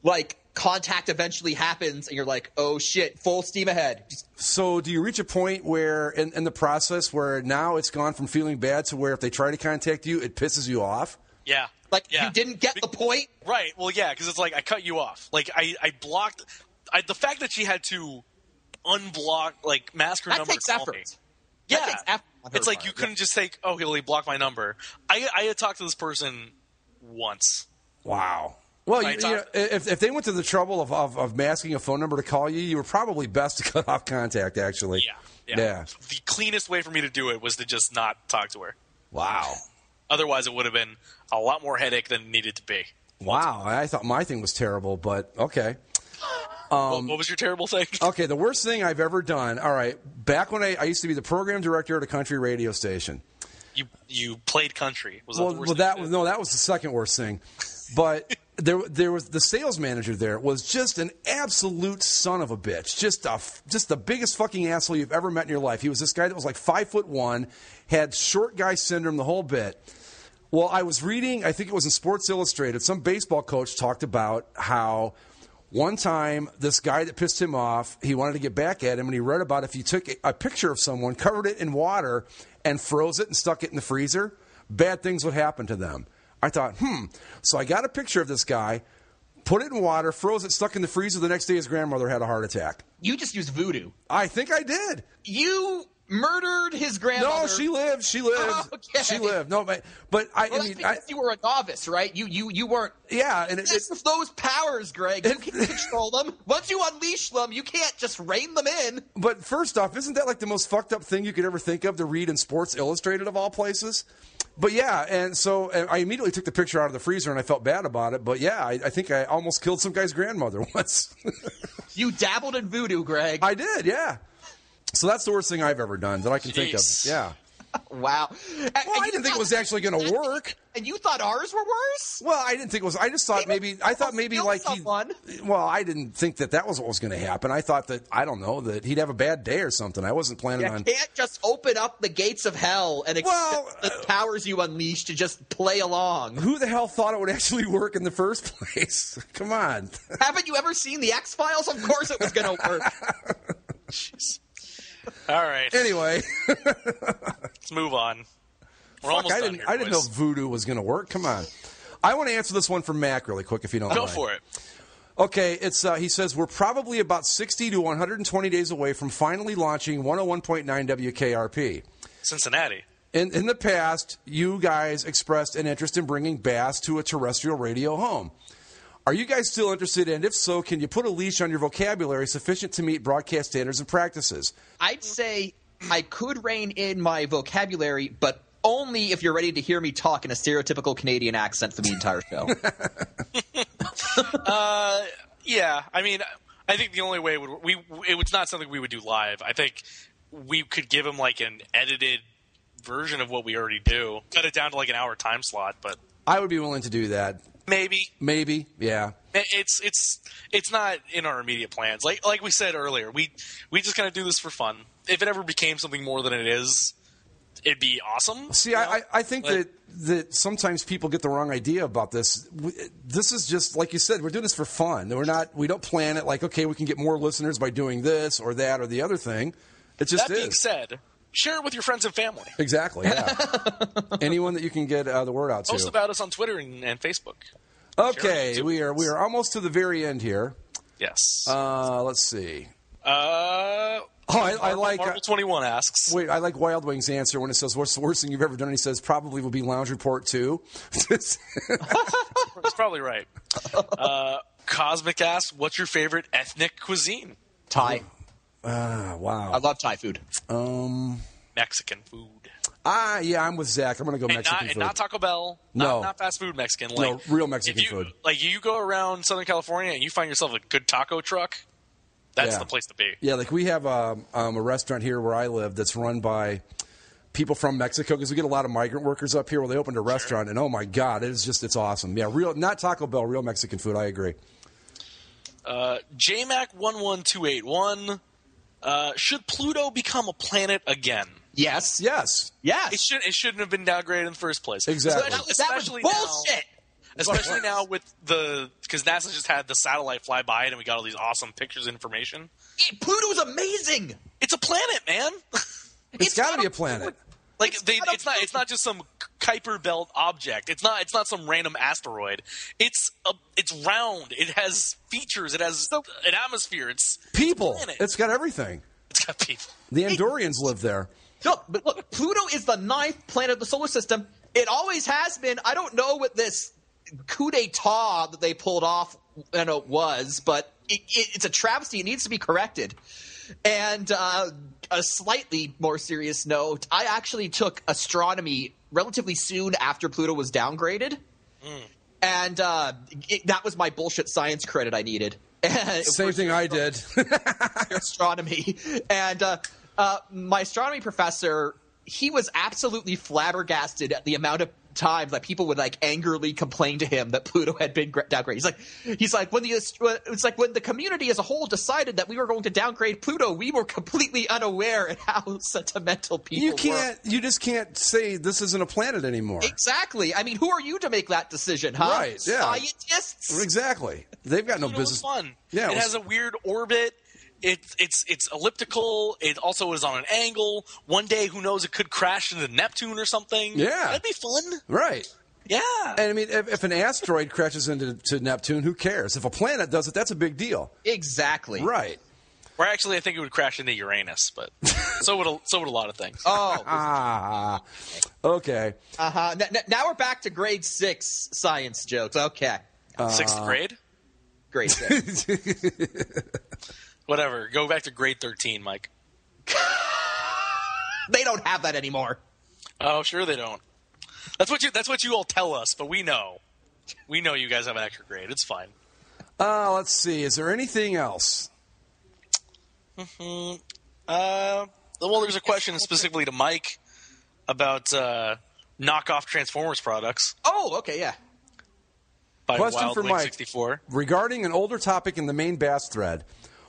Speaker 4: like contact eventually happens, and you're like, oh shit, full steam ahead.
Speaker 6: So do you reach a point where in the process where now it's gone from feeling bad to where if they try to contact you, it pisses you off?
Speaker 5: Yeah.
Speaker 4: You didn't get the point?
Speaker 5: Right. Well, yeah, because it's like I cut you off. Like, I blocked the fact that she had to unblock, like, mask her number.
Speaker 4: That takes effort.
Speaker 5: Yeah.
Speaker 4: That takes effort on her
Speaker 5: it's like
Speaker 4: part.
Speaker 5: you couldn't just take, oh, he blocked my number. I had talked to this person once.
Speaker 6: Wow. Well, you know, if they went to the trouble of masking a phone number to call you, you were probably best to cut off contact, actually.
Speaker 5: Yeah. The cleanest way for me to do it was to just not talk to her.
Speaker 6: Wow.
Speaker 5: Otherwise, it would have been a lot more headache than it needed to be.
Speaker 6: Wow. I thought my thing was terrible, but okay.
Speaker 5: What was your terrible thing?
Speaker 6: Okay, the worst thing I've ever done. All right, back when I used to be the program director at a country radio station.
Speaker 5: You played country. Was
Speaker 6: that
Speaker 5: the worst
Speaker 6: thing? That was the second worst thing. But there was the sales manager there was just an absolute son of a bitch. Just the biggest fucking asshole you've ever met in your life. He was this guy that was like 5'1", had short guy syndrome, the whole bit. Well, I was reading, I think it was in Sports Illustrated, some baseball coach talked about how one time this guy that pissed him off, he wanted to get back at him, and he read about if you took a picture of someone, covered it in water, and froze it and stuck it in the freezer, bad things would happen to them. I thought, So I got a picture of this guy, put it in water, froze it, stuck in the freezer. The next day his grandmother had a heart attack.
Speaker 4: You just used voodoo.
Speaker 6: I think I did.
Speaker 4: You murdered his grandmother.
Speaker 6: No, she lived.
Speaker 4: Oh, okay.
Speaker 6: She lived. No, but I mean,
Speaker 4: because you were a novice, right? You weren't.
Speaker 6: Yeah, and
Speaker 4: it's those powers, Greg. You can control them. Once you unleash them, you can't just rein them in.
Speaker 6: But first off, isn't that like the most fucked up thing you could ever think of to read in Sports Illustrated of all places? But yeah, and so I immediately took the picture out of the freezer, and I felt bad about it. But yeah, I think I almost killed some guy's grandmother once.
Speaker 4: You dabbled in voodoo, Greg.
Speaker 6: I did, yeah. So that's the worst thing I've ever done that I can think of. Yeah.
Speaker 4: Wow.
Speaker 6: Well, I didn't think it was actually going to work.
Speaker 4: And you thought ours were worse?
Speaker 6: Well, I didn't think it was. I just thought maybe like
Speaker 4: someone.
Speaker 6: Well, I didn't think that was what was going to happen. I thought that, I don't know, that he'd have a bad day or something. I wasn't planning on.
Speaker 4: You can't just open up the gates of hell and expect the powers you unleash to just play along.
Speaker 6: Who the hell thought it would actually work in the first place? Come on.
Speaker 4: Haven't you ever seen the X-Files? Of course it was going to work.
Speaker 5: Jeez. All right.
Speaker 6: Anyway.
Speaker 5: Let's move on. We're almost done here,
Speaker 6: I didn't know voodoo was going to work. Come on. I want to answer this one from Mac really quick if you don't mind.
Speaker 5: Go for it.
Speaker 6: Okay, it's he says, we're probably about 60 to 120 days away from finally launching 101.9 WKRP.
Speaker 5: Cincinnati.
Speaker 6: In the past, you guys expressed an interest in bringing Bass to a terrestrial radio home. Are you guys still interested? And if so, can you put a leash on your vocabulary sufficient to meet broadcast standards and practices?
Speaker 4: I'd say I could rein in my vocabulary, but only if you're ready to hear me talk in a stereotypical Canadian accent for the entire show.
Speaker 5: Yeah. I mean, I think the only way it was not something we would do live. I think we could give him like an edited version of what we already do. Cut it down to like an hour time slot, but
Speaker 6: I would be willing to do that. Maybe, yeah.
Speaker 5: It's not in our immediate plans. Like we said earlier, we just kind of do this for fun. If it ever became something more than it is, it'd be awesome.
Speaker 6: See, I think that sometimes people get the wrong idea about this. This is just, like you said, we're doing this for fun. We don't plan it like, okay, we can get more listeners by doing this or that or the other thing. It just
Speaker 5: That being said, share it with your friends and family.
Speaker 6: Exactly, yeah. Anyone that you can get the word out to.
Speaker 5: Post about us on Twitter and Facebook.
Speaker 6: Okay, we are almost to the very end here.
Speaker 5: Yes.
Speaker 6: Let's see.
Speaker 5: I like Marvel 21 asks.
Speaker 6: Wait, I like Wild Wing's answer when it says, "What's the worst thing you've ever done?" And he says, "Probably will be Lounge Report 2."
Speaker 5: He's probably right. Cosmic asks, "What's your favorite ethnic cuisine?"
Speaker 4: Thai.
Speaker 6: Wow.
Speaker 4: I love Thai food.
Speaker 5: Mexican food.
Speaker 6: Yeah, I'm with Zach. I'm going to go Mexican food.
Speaker 5: And not Taco Bell.
Speaker 6: No.
Speaker 5: Not fast food Mexican.
Speaker 6: No, real Mexican food.
Speaker 5: Like, you go around Southern California and you find yourself a good taco truck, that's the place to be.
Speaker 6: Yeah, like we have a restaurant here where I live that's run by people from Mexico because we get a lot of migrant workers up here where they opened a restaurant, and oh my God, it's awesome. Yeah, not Taco Bell, real Mexican food. I agree.
Speaker 5: JMac11281, should Pluto become a planet again?
Speaker 4: Yes.
Speaker 5: It shouldn't have been downgraded in the first place.
Speaker 6: Exactly.
Speaker 5: Especially
Speaker 4: that was bullshit.
Speaker 5: Especially now with because NASA just had the satellite fly by it and we got all these awesome pictures and information.
Speaker 4: Pluto's amazing.
Speaker 5: It's a planet, man.
Speaker 6: It's got to be a planet.
Speaker 5: Like it's not just some Kuiper Belt object. It's not some random asteroid. It's round. It has features. It has an atmosphere. It's
Speaker 6: people.
Speaker 5: It's
Speaker 6: got everything.
Speaker 5: It's got people.
Speaker 6: The Andorians live there.
Speaker 4: Look, Pluto is the 9th planet of the solar system. It always has been. I don't know what this coup d'etat that they pulled off was, but it's a travesty. It needs to be corrected. And a slightly more serious note, I actually took astronomy relatively soon after Pluto was downgraded. And that was my bullshit science credit I needed.
Speaker 6: Same thing I did.
Speaker 4: Astronomy. And my astronomy professor, he was absolutely flabbergasted at the amount of times that people would angrily complain to him that Pluto had been downgraded. He's like when the community as a whole decided that we were going to downgrade Pluto, we were completely unaware at how sentimental people were.
Speaker 6: You just can't say this isn't a planet anymore.
Speaker 4: Exactly. I mean, who are you to make that decision, huh?
Speaker 6: Right. Yeah.
Speaker 4: Scientists.
Speaker 6: Exactly. They've got no business.
Speaker 5: Fun.
Speaker 6: Yeah.
Speaker 5: It has a weird orbit. It's elliptical. It also is on an angle. One day, who knows, it could crash into Neptune or something.
Speaker 6: Yeah.
Speaker 5: That'd be fun.
Speaker 6: Right.
Speaker 5: Yeah.
Speaker 6: And I mean, if an asteroid crashes into Neptune, who cares? If a planet does it, that's a big deal.
Speaker 4: Exactly.
Speaker 6: Right.
Speaker 5: Or actually, I think it would crash into Uranus, but so would a lot of things.
Speaker 4: Oh.
Speaker 6: Okay.
Speaker 4: Now we're back to grade 6 science jokes. Okay.
Speaker 5: 6th grade?
Speaker 4: Grade 6.
Speaker 5: Whatever. Go back to grade 13, Mike.
Speaker 4: They don't have that anymore.
Speaker 5: Oh, sure they don't. That's what you all tell us, but we know. We know you guys have an extra grade. It's fine.
Speaker 6: Let's see. Is there anything else?
Speaker 5: Well, there's a question specifically to Mike about knockoff Transformers products.
Speaker 4: Oh, okay, yeah.
Speaker 5: By
Speaker 6: Question
Speaker 5: Wild
Speaker 6: for
Speaker 5: Link
Speaker 6: Mike.
Speaker 5: 64.
Speaker 6: Regarding an older topic in the main Bass thread,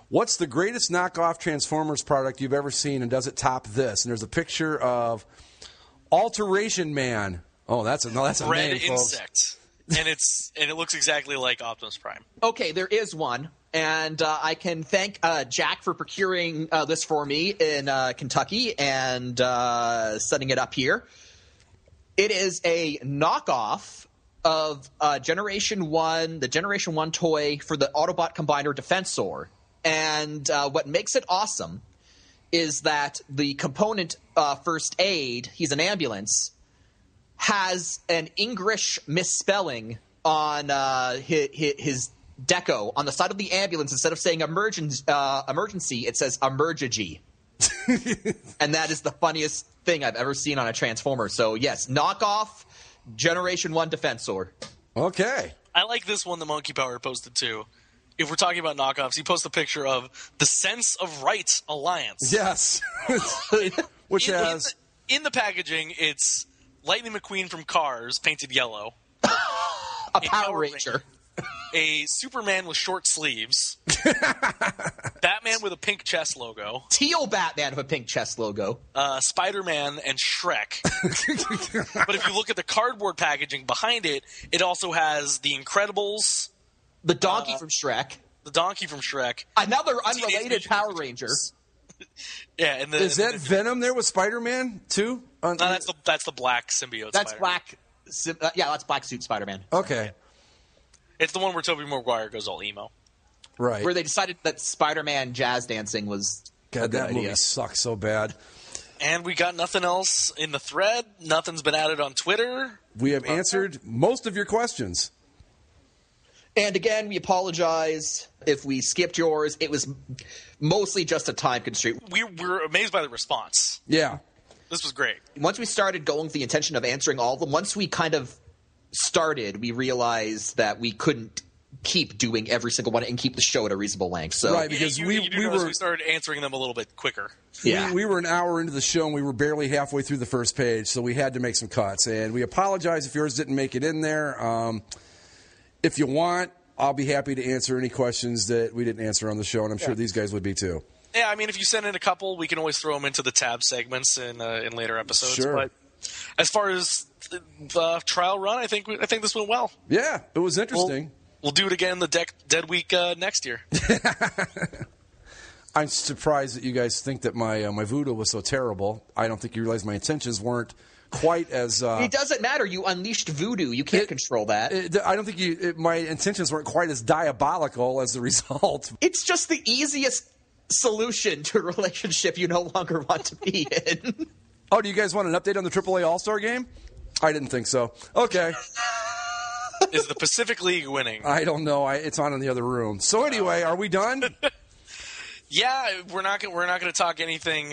Speaker 6: what's the greatest knockoff Transformers product you've ever seen, and does it top this? And there's a picture of Alteration Man. Oh, that's a
Speaker 5: Red
Speaker 6: name, folks.
Speaker 5: insect. And it looks exactly like Optimus Prime.
Speaker 4: Okay, there is one, and I can thank Jack for procuring this for me in Kentucky and setting it up here. It is a knockoff of Generation 1, the Generation 1 toy for the Autobot Combiner Defensor. And what makes it awesome is that the component First Aid, he's an ambulance, has an English misspelling on his deco. On the side of the ambulance, instead of saying emergency, it says emergency. And that is the funniest thing I've ever seen on a Transformer. So, yes, knockoff Generation 1 Defensor.
Speaker 6: Okay.
Speaker 5: I like this one the Monkey Power posted, too. If we're talking about knockoffs, he posted a picture of the Sense of Right Alliance.
Speaker 6: Yes. Which has...
Speaker 5: In the packaging, it's Lightning McQueen from Cars, painted yellow.
Speaker 4: A Power Ranger.
Speaker 5: A Superman with short sleeves. Batman with a pink chest logo.
Speaker 4: Teal Batman with a pink chest logo.
Speaker 5: Spider-Man and Shrek. But if you look at the cardboard packaging behind it, it also has The Incredibles.
Speaker 4: The donkey from Shrek.
Speaker 5: The donkey from Shrek.
Speaker 4: Another unrelated Power Ranger.
Speaker 5: Yeah, and
Speaker 6: is that Venom there with Spider-Man too?
Speaker 5: No, that's the black symbiote.
Speaker 4: That's
Speaker 5: Spider-Man.
Speaker 4: that's black suit Spider-Man.
Speaker 6: Okay.
Speaker 5: It's the one where Tobey Maguire goes all emo.
Speaker 6: Right.
Speaker 4: Where they decided that Spider-Man jazz dancing was
Speaker 6: God, that movie sucks so bad.
Speaker 5: And we got nothing else in the thread. Nothing's been added on Twitter.
Speaker 6: We have answered most of your questions.
Speaker 4: And again, we apologize if we skipped yours. It was mostly just a time constraint.
Speaker 5: We were amazed by the response.
Speaker 6: Yeah.
Speaker 5: This was great.
Speaker 4: Once we started going with the intention of answering all of them, once we kind of started, we realized that we couldn't keep doing every single one and keep the show at a reasonable length. So,
Speaker 6: right, because we
Speaker 5: started answering them a little bit quicker.
Speaker 6: Yeah. We were an hour into the show and we were barely halfway through the first page, so we had to make some cuts. And we apologize if yours didn't make it in there. If you want, I'll be happy to answer any questions that we didn't answer on the show, and I'm sure these guys would be too.
Speaker 5: Yeah, I mean, if you send in a couple, we can always throw them into the tab segments in later episodes.
Speaker 6: Sure.
Speaker 5: But as far as the trial run, I think this went well.
Speaker 6: Yeah, it was interesting.
Speaker 5: We'll do it again the Dead Week next year.
Speaker 6: I'm surprised that you guys think that my voodoo was so terrible. I don't think you realize my intentions weren't quite as...
Speaker 4: it doesn't matter. You unleashed voodoo. You can't control that.
Speaker 6: I don't think my intentions weren't quite as diabolical as the result.
Speaker 4: It's just the easiest solution to a relationship you no longer want to be in.
Speaker 6: Oh, do you guys want an update on the AAA All-Star game? I didn't think so. Okay.
Speaker 5: Is the Pacific League winning?
Speaker 6: I don't know. It's on in the other room. So anyway, are we done?
Speaker 5: Yeah, we're not going to talk anything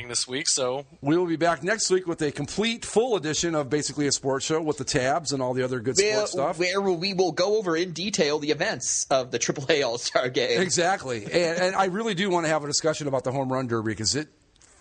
Speaker 5: this week. So
Speaker 6: we will be back next week with a complete, full edition of Basically a Sports Show with the tabs and all the other good sports stuff.
Speaker 4: Where we will go over in detail the events of the AAA All-Star Game.
Speaker 6: Exactly, and I really do want to have a discussion about the home run derby because it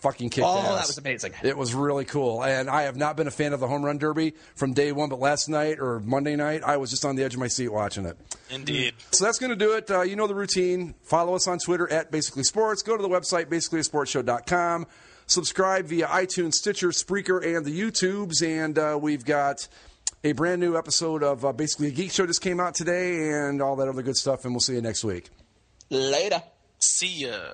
Speaker 6: fucking kicked ass.
Speaker 4: Oh, that was amazing.
Speaker 6: It was really cool. And I have not been a fan of the home run derby from day one, but last night or Monday night, I was just on the edge of my seat watching it.
Speaker 5: Indeed.
Speaker 6: So that's going to do it. You know the routine. Follow us on Twitter at Basically Sports. Go to the website, basicallyasportshow.com. Subscribe via iTunes, Stitcher, Spreaker, and the YouTubes. And we've got a brand new episode of Basically a Geek Show just came out today and all that other good stuff. And we'll see you next week.
Speaker 4: Later.
Speaker 5: See ya.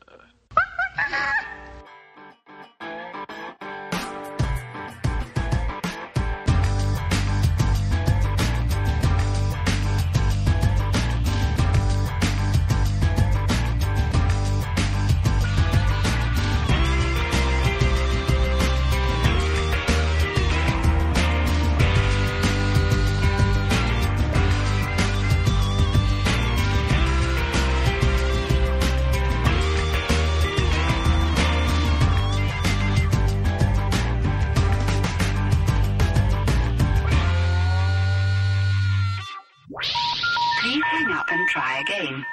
Speaker 16: Please hang up and try again.